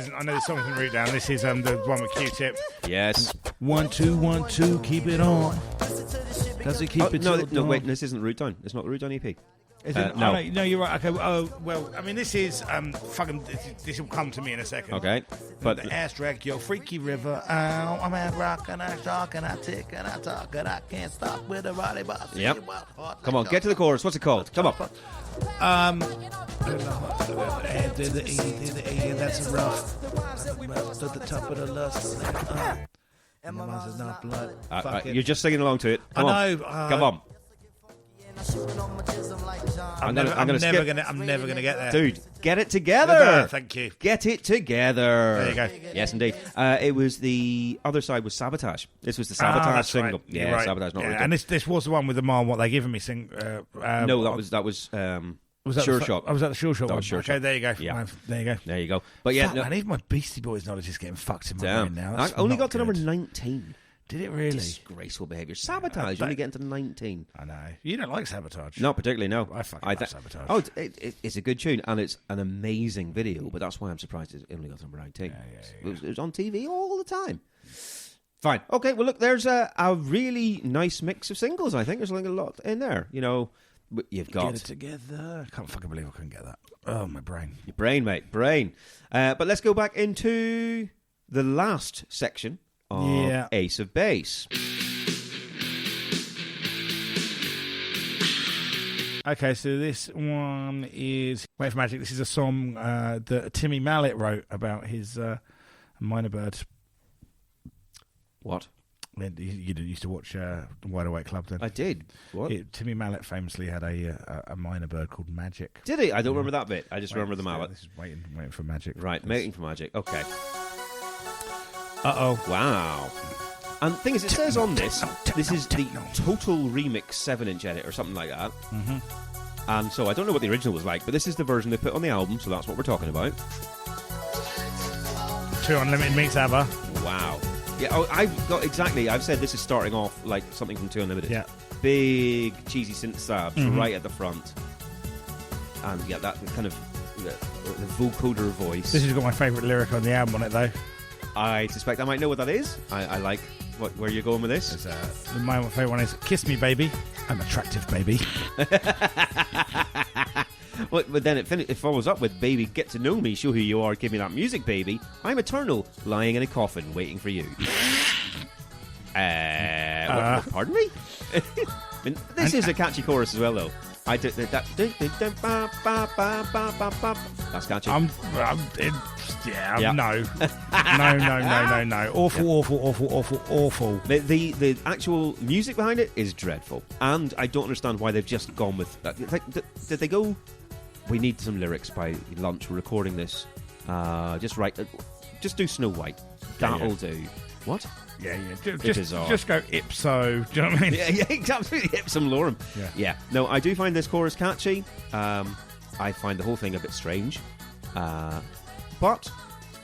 song isn't Root Down. This is the one with Q-Tip. Yes. 1 2 1 2, keep it on. Does it keep it? No, wait. This isn't Root Down. It's not the Root Down EP. Is it? No. No, you're right. Okay. Oh well. I mean, this is fucking. This will come to me in a second. Okay. But the ass drag your freaky river. Oh, I'm at rock and I talk and I tick and I talk and I can't stop with a body boss. Yep. Come on, get to the chorus. What's it called? Come on. That's rough. To the top of the lust. And my mouth is not blood. You're just singing along to it. Come on. I know. Come on. I'm never gonna get there. Dude, get it together. Thank you. Get it together. There you go. Yes, indeed. It was the other side was Sabotage. This was the Sabotage single. Right. Yeah, Right. Sabotage. Not and this was the one with the Mile What They Given Me sing. no, that was Was that Sure the, Shot. Oh, was that the Sure Shot That one? was Sure okay, Shot. there you go. Yeah. There you go. There you go. But yeah, Fuck, man, even my Beastie Boys knowledge is getting fucked in my damn. brain now. I That's only not got to number good. 19. Did it really? Disgraceful behaviour. Sabotage. You only getting to 19. I know. You don't like Sabotage. Not particularly, no. I fucking love Sabotage. Oh, it's a good tune, and it's an amazing video, but that's why I'm surprised it only got to number 19. It was on TV all the time. Fine. Okay, well, look, there's a really nice mix of singles, I think. There's like a lot in there, you know. You've got... Get it together. I can't fucking believe I couldn't get that. Oh, my brain. Your brain, mate, brain. But let's go back into the last section of Ace of Base. Okay, so this one is Wait for Magic. This is a song that Timmy Mallet wrote about his minor bird. What? You used to watch Wide Awake Club then? I did. What? Timmy Mallet famously had a minor bird called Magic. Did he? I don't remember that bit. I just remember the mallet. This is waiting for Magic. Right, waiting for Magic. Okay. Uh-oh. Wow. And the thing is, it says on this is the Total Remix 7-inch edit or something like that. Mm-hmm. And so I don't know what the original was like, but this is the version they put on the album, so that's what we're talking about. 2 Unlimited Meets ABBA. Wow. Yeah, I've said this is starting off like something from 2 Unlimited. Yeah. Big, cheesy synth stabs right at the front. And yeah, that kind of the vocoder voice. This has got my favourite lyric on the album on it, though. I suspect I might know what that is. I like where you're going with this. My favourite one is "Kiss me, baby. I'm attractive, baby." But then it follows up with "Baby, get to know me, show who you are, give me that music, baby. I'm eternal, lying in a coffin, waiting for you." Pardon me? I mean, this is a catchy chorus as well, though. I did that. That's catchy. No. No. Awful. The actual music behind it is dreadful, and I don't understand why they've just gone with that. Did they go? We need some lyrics by lunch. We're recording this. Just do Snow White. That'll do. What? Yeah. Just go ipso. Do you know what I mean? Yeah, absolutely. Ipsum lorem. Yeah. No, I do find this chorus catchy. I find the whole thing a bit strange. But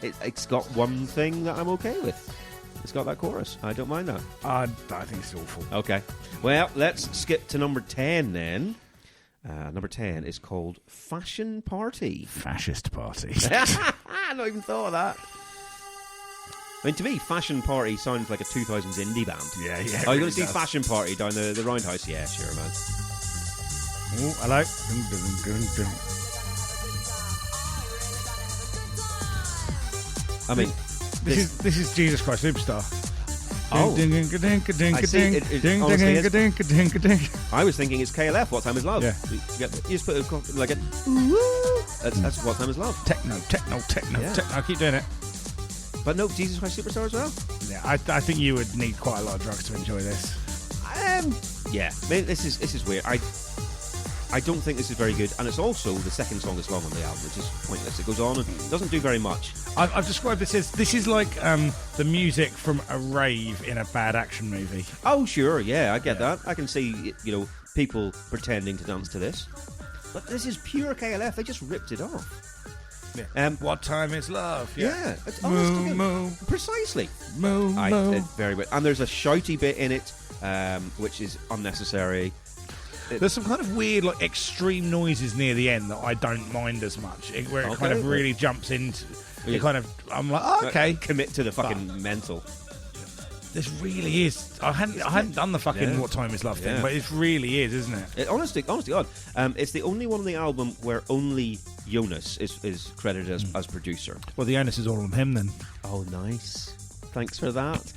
it's got one thing that I'm okay with. It's got that chorus. I don't mind that. I think it's awful. Okay. Well, let's skip to number 10 then. Number 10 is called Fashion Party. Fascist Party. I not even thought of that. I mean, to me, Fashion Party sounds like a 2000s indie band. Yeah. Oh, you're going to see Fashion Party down the Roundhouse? Yeah, sure, man. Oh, hello. I mean, this is Jesus Christ Superstar. Oh. I was thinking it's KLF, What Time Is Love. Yeah. You just put like a... That's What Time Is Love. Techno. I keep doing it. But no, Jesus Christ Superstar as well. Yeah, I think you would need quite a lot of drugs to enjoy this. Yeah. I mean, this is weird. I don't think this is very good, and it's also the second song that's long on the album, which is pointless. It goes on and doesn't do very much. I've described this as this is like the music from a rave in a bad action movie. Oh, sure, yeah, I get that. I can see, people pretending to dance to this. But this is pure KLF. They just ripped it off. Yeah. What Time Is Love? Yeah. Moo. Precisely. Moo. Very good. And there's a shouty bit in it, which is unnecessary. There's some kind of weird, like, extreme noises near the end that I don't mind as much, where it kind of really jumps into. It kind of, I'm like, oh, okay, commit to the fucking mental. This really is. I hadn't done the fucking What Time Is Love thing, but it really is, isn't it? Honestly, God, it's the only one on the album where only Jonas is credited as producer. Well, the onus is all on him then. Oh, nice. Thanks for that.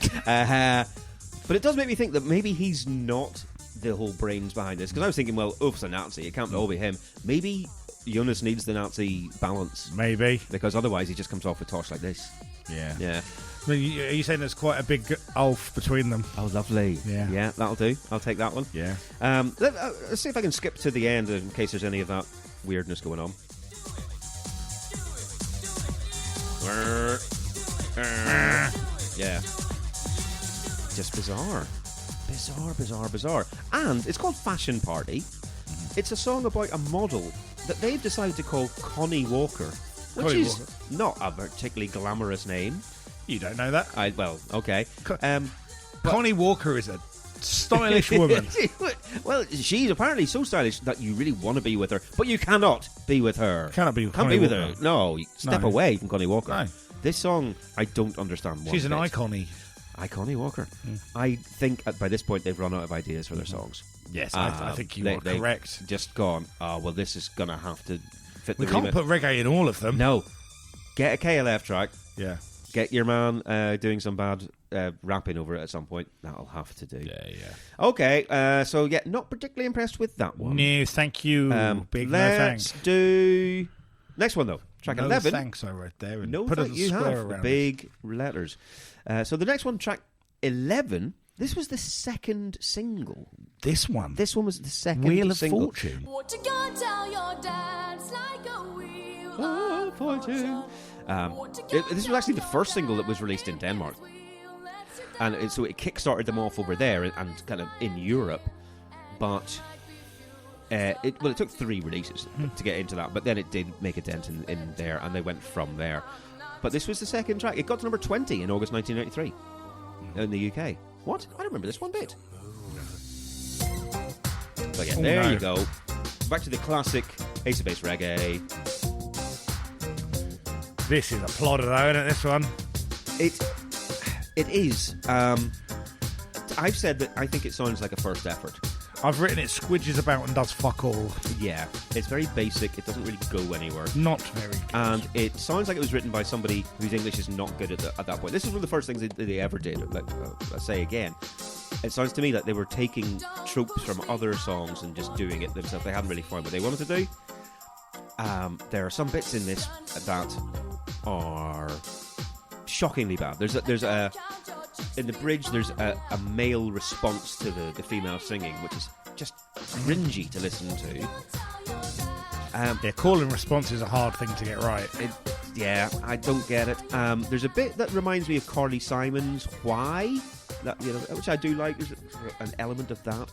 But it does make me think that maybe he's not the whole brains behind this, because I was thinking, well, Ulf's a Nazi, it can't all be him. Maybe Jonas needs the Nazi balance. Maybe. Because otherwise he just comes off with Tosh like this. Yeah. Yeah. Are you saying there's quite a big ulf between them? Oh, lovely. Yeah, that'll do. I'll take that one. Yeah. Let's see if I can skip to the end in case there's any of that weirdness going on. Yeah. Just bizarre. Bizarre. And it's called Fashion Party. It's a song about a model that they've decided to call Connie Walker, which is not a particularly glamorous name. You don't know that? Well, okay. Connie Walker is a stylish woman. Well, she's apparently so stylish that you really want to be with her, but you cannot be with her. Cannot be with Can't Connie be with Walker. her. No, step away from Connie Walker. No. This song, I don't understand. She's an icon-y. Connie Walker. I think by this point they've run out of ideas for their songs. Yes, I think you are correct. Just gone, well, this is going to have to fit the We can't remit. put reggae in all of them. No. Get a KLF track. Yeah. Get your man doing some bad rapping over it at some point. That'll have to do. Yeah. Okay, so yeah, not particularly impressed with that one. No, thank you. Big no Let's thanks. do next one though. Track no 11. Thanks, I wrote there. And No, put thank a you square have around big letters. So the next one, track 11. This was the second single. This one. This one was the second Wheel of single. Fortune. What you gonna tell your dad? It's like a wheel Oh, of fortune. This was actually the first single that was released in Denmark. And so it kickstarted them off over there and kind of in Europe. But it took 3 releases to get into that. But then it did make a dent in there, and they went from there. But this was the second track. It got to number 20 in August 1993 in the UK. What? I don't remember this one bit. But yeah, there you go. Back to the classic Ace of Base reggae. This is a plodder, though, isn't it, this one? It is. I've said that I think it sounds like a first effort. I've written it squidges about and does fuck all. Yeah, it's very basic. It doesn't really go anywhere. Not very good. And it sounds like it was written by somebody whose English is not good at that point. This is one of the first things that they ever did. Like I say again, it sounds to me like they were taking tropes from other songs and just doing it themselves. They hadn't really found what they wanted to do. There are some bits in this that are shockingly bad. There's a in the bridge. There's a male response to the female singing, which is just cringy to listen to. Call and response is a hard thing to get right. I don't get it. There's a bit that reminds me of Carly Simon's "Why," which I do like. There's an element of that.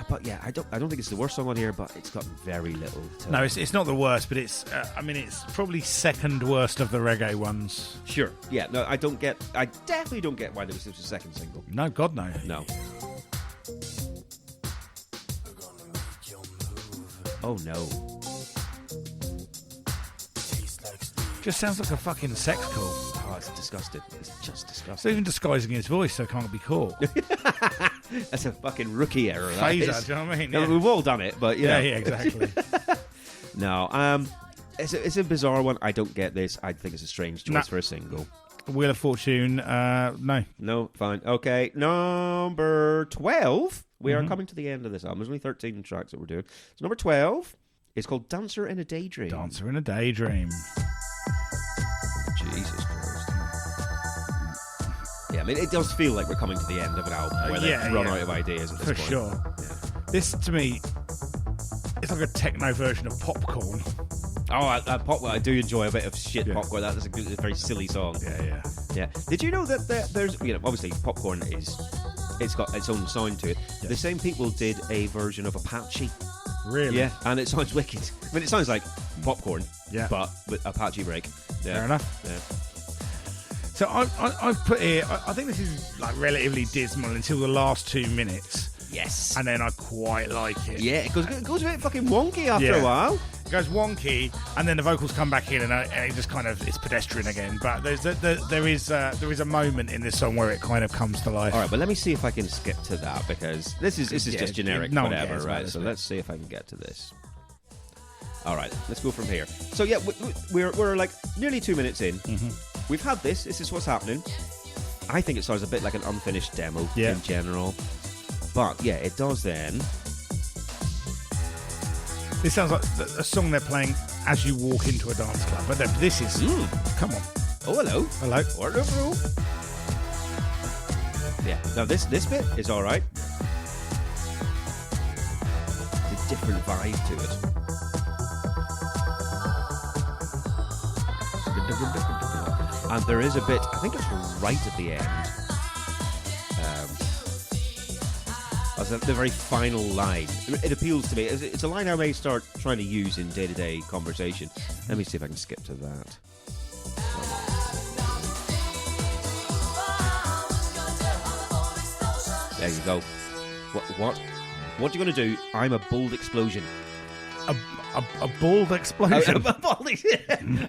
But yeah, I don't think it's the worst song on here, but it's got very little to No, it's not the worst, but it's it's probably second worst of the reggae ones. Sure. Yeah, no, I definitely don't get why there was such a second single. No, God, no. No. Oh no. Just sounds like a fucking sex call. Oh, it's disgusting. It's just It's disgusting. even disguising his voice so it can't be caught. That's a fucking rookie error. That Phaser, is. do you know what I mean? No, Yeah. we've all done it, but Yeah, exactly. No, it's a bizarre one. I don't get this. I think it's a strange choice for a single. Wheel of Fortune, no. No, fine. Okay, number 12. We are coming to the end of this album. There's only 13 tracks that we're doing. So number 12 is called Dancer in a Daydream. Dancer in a Daydream. Jesus Christ. Yeah, I mean, it does feel like we're coming to the end of an album where they've run out of ideas at this For point. sure. Yeah. This, to me, it's like a techno version of Popcorn. Oh, I do enjoy a bit of shit Popcorn. That is a very silly song. Yeah. Did you know that there's, obviously Popcorn it's got its own sound to it. Yeah. The same people did a version of Apache. Really? Yeah, and it sounds wicked. I mean, it sounds like Popcorn, but with Apache break. Yeah. Fair enough. Yeah. So I've put here, I think this is like relatively dismal until the last 2 minutes. Yes. And then I quite like it. Yeah, it goes a bit fucking wonky after a while. It goes wonky, and then the vocals come back in, and it just kind of, it's pedestrian again. But there is a moment in this song where it kind of comes to life. All right, but let me see if I can skip to that, because this is just generic, no whatever, right? So bit. let's see if I can get to this. All right, let's go from here. So yeah, we're like nearly 2 minutes in. Mm-hmm. We've had this. This is what's happening. I think it sounds a bit like an unfinished demo in general. But yeah, it does then. This sounds like a song they're playing as you walk into a dance club. But this is... Come on. Oh, hello. Hello. Hello, bro. Yeah. Now this bit is all right. It's a different vibe to it. And there is a bit. I think it's right at the end. That's the very final line. It appeals to me. It's a line I may start trying to use in day-to-day conversation. Let me see if I can skip to that. There you go. What are you going to do? I'm a bold explosion. A bald explosion.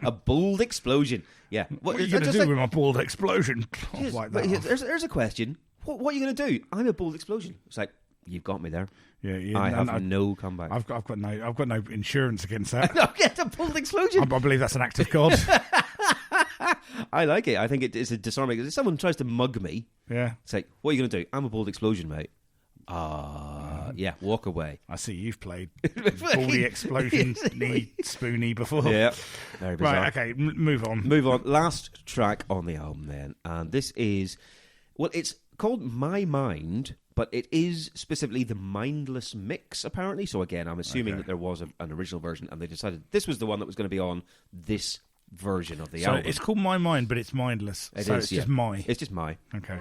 A bold explosion. Yeah. What are you going to do with my bald explosion? Like that. There's a question. What are you going to do? I'm a bold explosion. It's like, you've got me there. Yeah, I have no comeback. I've got no insurance against that. No, get a bold explosion. I believe that's an act of God. I like it. I think it's a disarming. If someone tries to mug me, Yeah. it's like, what are you going to do? I'm a bold explosion, mate. Yeah, walk away. I see you've played baldy explosion spoony before. Yeah, very bizarre. Right, okay, move on. Move on. Last track on the album then. And this is, well, it's called My Mind, but it is specifically the Mindless Mix, apparently. So again, I'm assuming that there was an original version, and they decided this was the one that was going to be on this version of the album. So it's called My Mind, but it's mindless. It's just my. It's just my. Okay.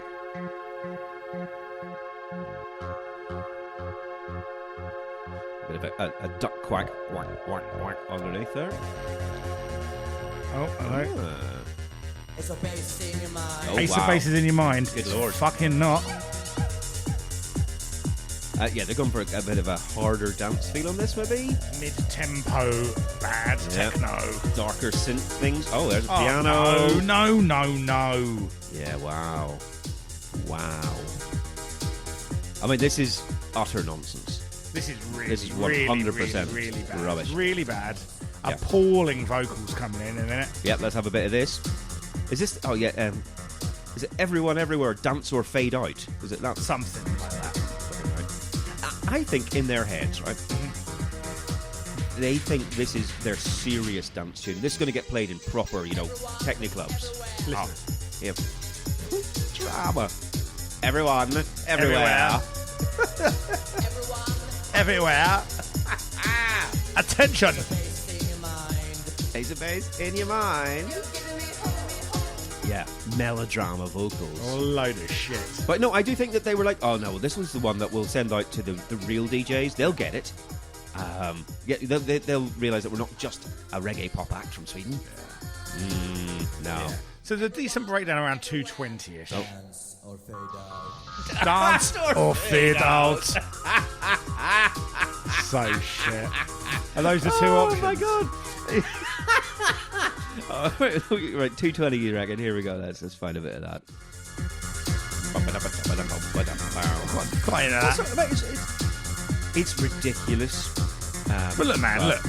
Bit of a duck quack, whack, whack, whack underneath there. Oh, hello. Ace of Base in your mind. Oh, Ace wow. of Bases in your mind. Good lord. Fucking not. Yeah, they're going for a bit of a harder dance feel on this, maybe? Mid-tempo, bad techno. Darker synth things. Oh, there's a piano. No. Yeah, wow. I mean, this is utter nonsense. This is 100% really bad. rubbish. Really bad. Yeah. Appalling vocals coming in a minute. Yep, let's have a bit of this. Is this... Oh, yeah. Is it Everyone Everywhere, Dance or Fade Out? Is it that? Something like that. I think in their heads, right, they think this is their serious dance tune. This is going to get played in proper, techno clubs. Listen. Yeah. Drama. Everyone, everywhere. Everywhere. Attention. Ace of Base in your mind. Yeah, melodrama vocals. A load of shit. But no, I do think that they were like, oh no, this was the one that we'll send out to the real DJs. They'll get it. They'll realise that we're not just a reggae-pop act from Sweden. No. Yeah. So there's a decent breakdown around 2:20ish. Oh. Dance or fade out. So shit. Are those the two options? Oh my god. Right, 220 you reckon? Here we go. Let's find a bit of that. Quite into that. It's ridiculous. But look, man, look.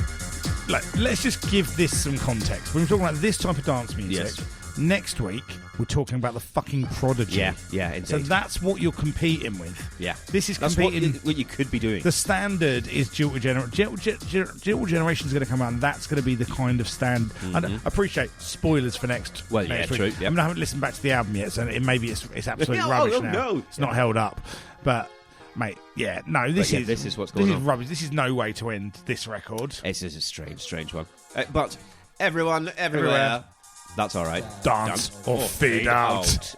Let's just give this some context. When we're talking about this type of dance music, Yes. next week we're talking about the fucking Prodigy. Yeah, indeed. So that's what you're competing with. Yeah. This is That's competing. what you could be doing. The standard is Jilted Generation is going to come out, and that's going to be the kind of stand. And I appreciate spoilers for next. Well, yeah, next week. true, yeah. I mean, I haven't listened back to the album yet, so maybe it's absolute No, rubbish oh, now. no. It's not held up, but. Mate, yeah, no, this is what's going on. This is rubbish. This is no way to end this record. This is a strange one. But everyone, everywhere. That's all right. Dance or fade out.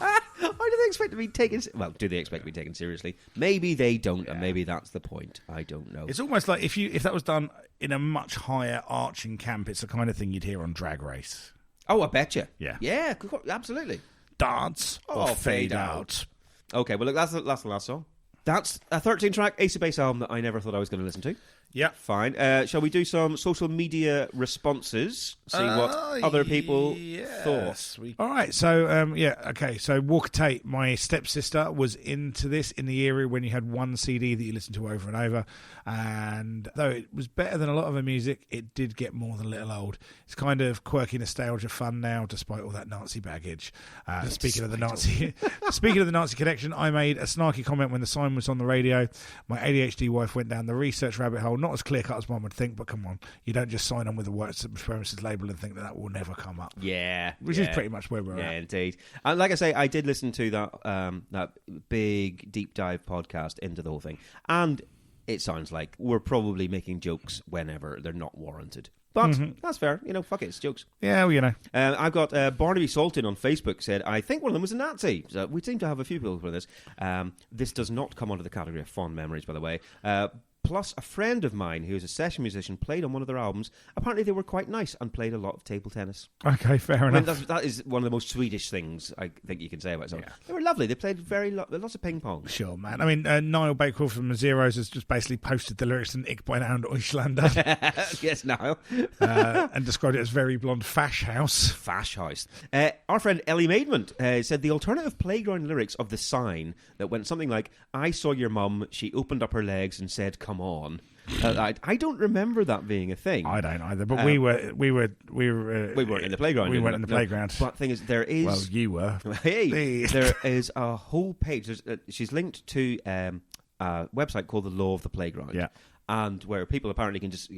Why do they expect to be taken? Well, do they expect to be taken seriously? Maybe they don't, and maybe that's the point. I don't know. It's almost like if that was done in a much higher arching camp, it's the kind of thing you'd hear on Drag Race. Oh, I betcha. Yeah, absolutely. Dance or fade out. Okay, well, look, that's the last song. That's a 13-track Ace of Base album that I never thought I was going to listen to. Yeah. Fine. Shall we do some social media responses? See what other people thought. All right. So, okay. So, Walker Tate, my stepsister, was into this in the era when you had one CD that you listened to over and over. And though it was better than a lot of her music, it did get more than a little old. It's kind of quirky nostalgia fun now, despite all that Nazi baggage. Speaking of the Nazi connection, I made a snarky comment when the sign was on the radio. My ADHD wife went down the research rabbit hole, not as clear cut as one would think, but come on, you don't just sign on with the White Supremacist label and think that will never come up. Yeah, which is pretty much where we're at. Yeah, indeed. And like I say, I did listen to that big deep dive podcast into the whole thing, and it sounds like we're probably making jokes whenever they're not warranted. But that's fair. Fuck it, it's jokes. Yeah, well, I've got Barnaby Salton on Facebook said, I think one of them was a Nazi. So we seem to have a few people for this. This does not come under the category of fond memories, by the way. Plus, a friend of mine who is a session musician played on one of their albums. Apparently, they were quite nice and played a lot of table tennis. Okay, fair enough. That is one of the most Swedish things I think you can say about it. So they were lovely. They played lots of ping pong. Sure, man. I mean, Niall Bakewell from the Zeros has just basically posted the lyrics in Ich bin ein Ausländer. Yes, Niall. And described it as very blonde fash house. Fash house. Our friend Ellie Maidment said the alternative playground lyrics of The Sign that went something like, I saw your mum, she opened up her legs and said, come on. I don't remember that being a thing. I don't either, but we weren't in the playground. We weren't in the playground. But the thing is, there is... Well, you were. Hey, there is a whole page. She's linked to a website called The Law of the Playground. Yeah. And where people apparently can just,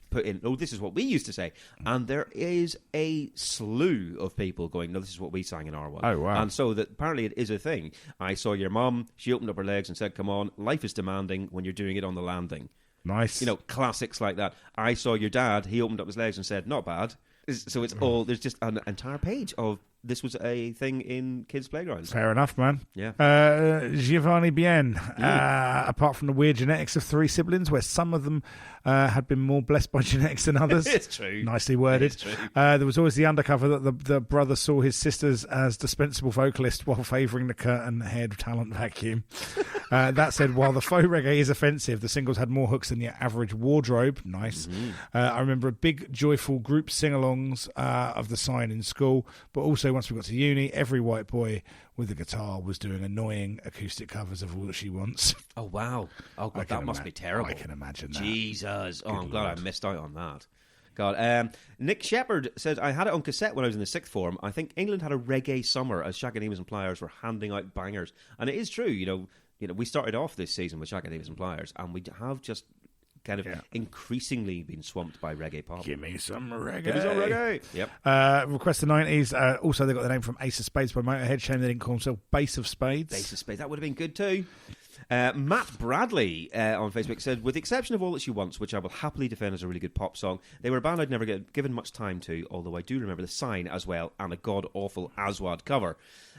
put in, this is what we used to say. And there is a slew of people going, no, this is what we sang in our one. Oh, wow. And so that apparently it is a thing. I saw your mum, she opened up her legs and said, come on, life is demanding when you're doing it on the landing. Nice. Classics like that. I saw your dad, he opened up his legs and said, not bad. So it's all, there's just an entire page of this was a thing in kids' playgrounds. Fair enough, man. Yeah. Giovanni Bien. Apart from the weird genetics of 3 siblings, where some of them had been more blessed by genetics than others. It's true. Nicely worded. It's true. There was always the undercover that the brother saw his sisters as dispensable vocalists while favouring the curtain-haired talent vacuum. That said, while the faux reggae is offensive, the singles had more hooks than your average wardrobe. Nice. I remember a big, joyful group sing-alongs of The Sign in school, but also once we got to uni, every white boy with a guitar was doing annoying acoustic covers of All That She Wants. Oh, wow. Oh, God, that must be terrible. I can imagine that. Jesus. Oh, I'm glad Lord. I missed out on that. God. Nick Shepherd says, I had it on cassette when I was in the sixth form. I think England had a reggae summer as Shaka Davis and Pliers were handing out bangers. And it is true, we started off this season with Shaka Davis and Pliers, and we have just kind of increasingly been swamped by reggae-pop. Give me some reggae. Give me some reggae. Yep. Request the 90s. Also, they got the name from Ace of Spades by Motorhead. Shame they didn't call themselves Base of Spades. Base of Spades. That would have been good too. Matt Bradley on Facebook said, with the exception of All That She Wants, which I will happily defend as a really good pop song, they were a band I'd never given much time to, although I do remember The Sign as well, and a god-awful Aswad cover.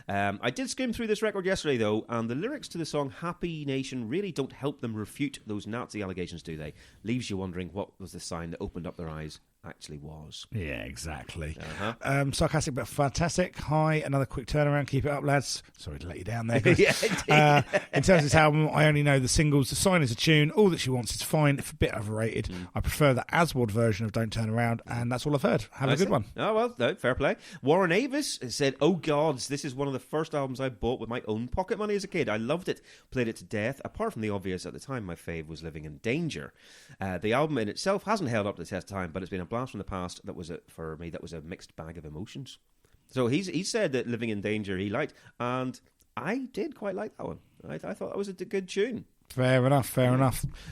I did skim through this record yesterday, though, and the lyrics to the song Happy Nation really don't help them refute those Nazi allegations, do they? Leaves you wondering what was the sign that opened up their eyes actually was. Yeah, exactly. Sarcastic but fantastic. Hi, another quick turnaround. Keep it up, lads. Sorry to let you down there. Yeah, in terms of this album, I only know the singles. The Sign is a tune. All That She Wants is fine. It's a bit overrated. I prefer the Aswad version of Don't Turn Around, and that's all I've heard. Have a good one. Oh, well, no, fair play. Warren Avis said, oh, gods, this is one of the first albums I bought with my own pocket money as a kid. I loved it. Played it to death. Apart from the obvious, at the time, my fave was Living in Danger. The album in itself hasn't held up to the test of time, but it's been a blast from the past. For me, that was a mixed bag of emotions. So he said that Living in Danger he liked, and I did quite like that one. I thought that was a good tune. Fair enough.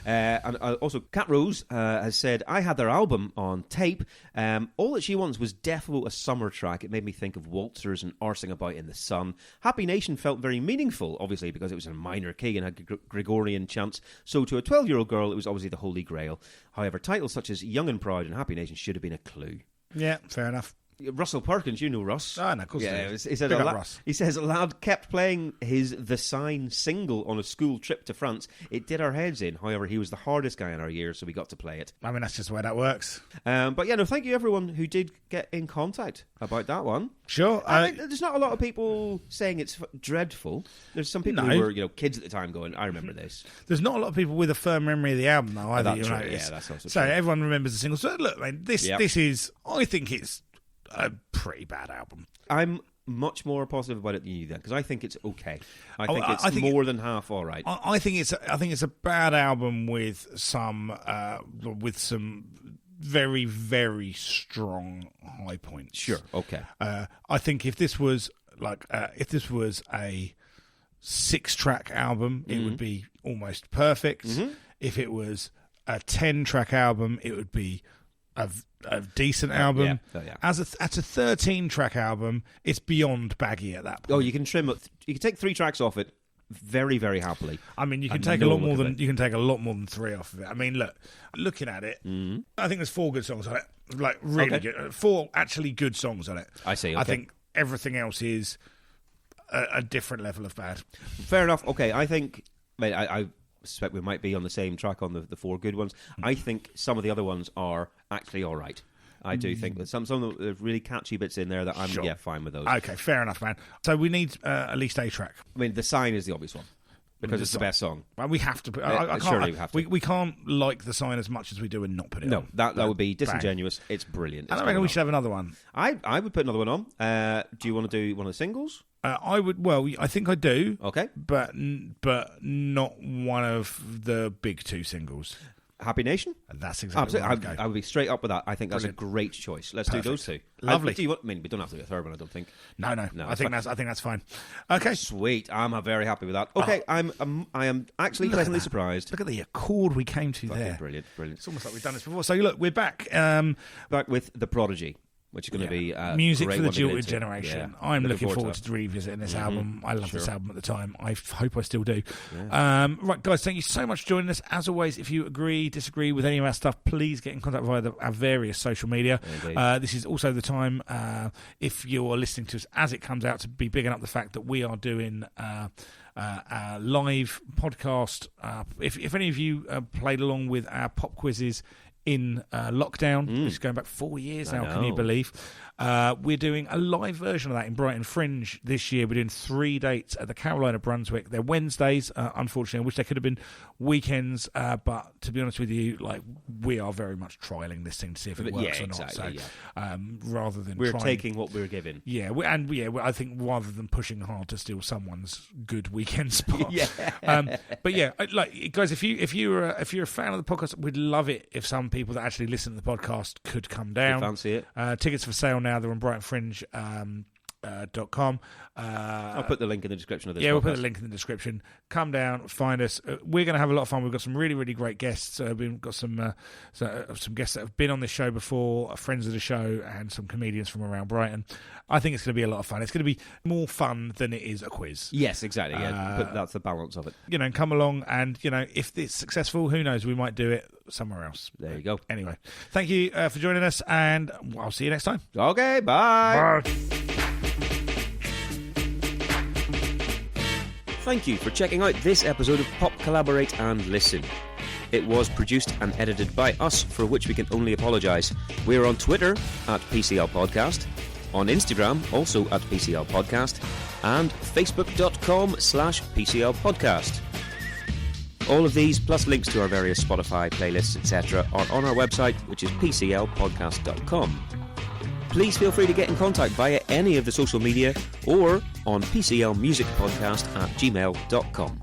And also, Cat Rose has said, I had their album on tape. All That She Wants was definitely a summer track. It made me think of waltzers and arsing about in the sun. Happy Nation felt very meaningful, obviously, because it was in a minor key and had Gregorian chants. So to a 12-year-old girl, it was obviously the Holy Grail. However, titles such as Young and Proud and Happy Nation should have been a clue. Yeah, fair enough. Russell Perkins, you know Russ. Oh, no, of course. Yeah, he says a lad kept playing his The Sign single on a school trip to France. It did our heads in. However, he was the hardest guy in our year, so we got to play it. I mean, that's just the way that works. But yeah, no, thank you everyone who did get in contact about that one. Sure. There's not a lot of people saying it's dreadful. There's some people who were kids at the time going, I remember this. There's not a lot of people with a firm memory of the album, though, either. That's true. Yeah, that's also so true. Everyone remembers the single. So look, man, this is, I think it's a pretty bad album. I'm much more positive about it than you then, because I think it's okay. I think it's more than half all right. I think it's a bad album with some very, very strong high points. Sure, okay. I think if this was a 6-track album, it would be almost perfect. If it was a 10-track album, it would be a decent album. As a 13-track album, it's beyond baggy at that point. Oh, you can trim it. You can take 3 tracks off it very, very happily. I mean, you can take a lot more than 3 off of it. I mean, looking at it, I think there's 4 good songs on it. Like really good, 4 actually good songs on it. I see. Okay. I think everything else is a different level of bad. Fair enough. Okay, I think. I suspect we might be on the same track on the 4 good ones. I think some of the other ones are actually all right. I do think that some of the really catchy bits in there that I'm fine with those. Okay, fair enough, man. So we need at least a track. I mean, The Sign is the obvious one because it's the best song. Well, we have to put. Surely we have to. We can't like The Sign as much as we do and not put it on. No, that would be disingenuous. Bang. It's brilliant. I reckon we should have another one. I would put another one on. Do you want to do one of the singles? I would. Well, I think I do. Okay, but not one of the big 2 singles. Happy Nation? That's exactly what I would be straight up with that. I think that's a great choice. Let's do those 2. Lovely. We don't have to do a third one, I don't think. No. I think that's fine. Okay. Sweet. I'm very happy with that. Okay, I am actually pleasantly surprised. Look at the accord we came to there. Brilliant. It's almost like we've done this before. So look, we're back. Back with The Prodigy, which is going to be music for the jilted generation. Yeah. I'm looking forward to revisiting this album. I love this album at the time. I hope I still do. Yeah. Right, guys, thank you so much for joining us. As always, if you agree, disagree with any of our stuff, please get in contact via our various social media. This is also the time, if you're listening to us as it comes out, to be bigging up the fact that we are doing a live podcast. If any of you played along with our pop quizzes in lockdown, which is going back 4 years now, can you believe? We're doing a live version of that in Brighton Fringe this year. We're doing 3 dates at the Carolina Brunswick. They're Wednesdays, unfortunately. I wish they could have been weekends, but to be honest with you, we are very much trialling this thing to see if it works or not. Exactly, rather than we're taking what we're given. I think rather than pushing hard to steal someone's good weekend spot. Guys, if you're a fan of the podcast, we'd love it if some people that actually listen to the podcast could come down. Fancy it. Tickets for sale now. They're on BrightonFringe.com. I'll put the link in the description of this. Yeah, we'll podcast. put the link in the description. Come down, find us. We're going to have a lot of fun. We've got some really, really great guests. We've got some guests that have been on this show before, friends of the show, and some comedians from around Brighton. I think it's going to be a lot of fun. It's going to be more fun than it is a quiz. Yes, exactly. Yeah, but that's the balance of it. Come along, and if it's successful, who knows? We might do it somewhere else. There you go. Anyway, thank you for joining us, and I'll see you next time. Okay, bye. Thank you for checking out this episode of Pop Collaborate and Listen. It was produced and edited by us, for which we can only apologise. We are on Twitter at PCL Podcast, on Instagram also at PCL Podcast, and Facebook.com/PCL Podcast. All of these, plus links to our various Spotify playlists, etc., are on our website, which is PCLpodcast.com. Please feel free to get in contact via any of the social media or on PCLmusicpodcast@gmail.com.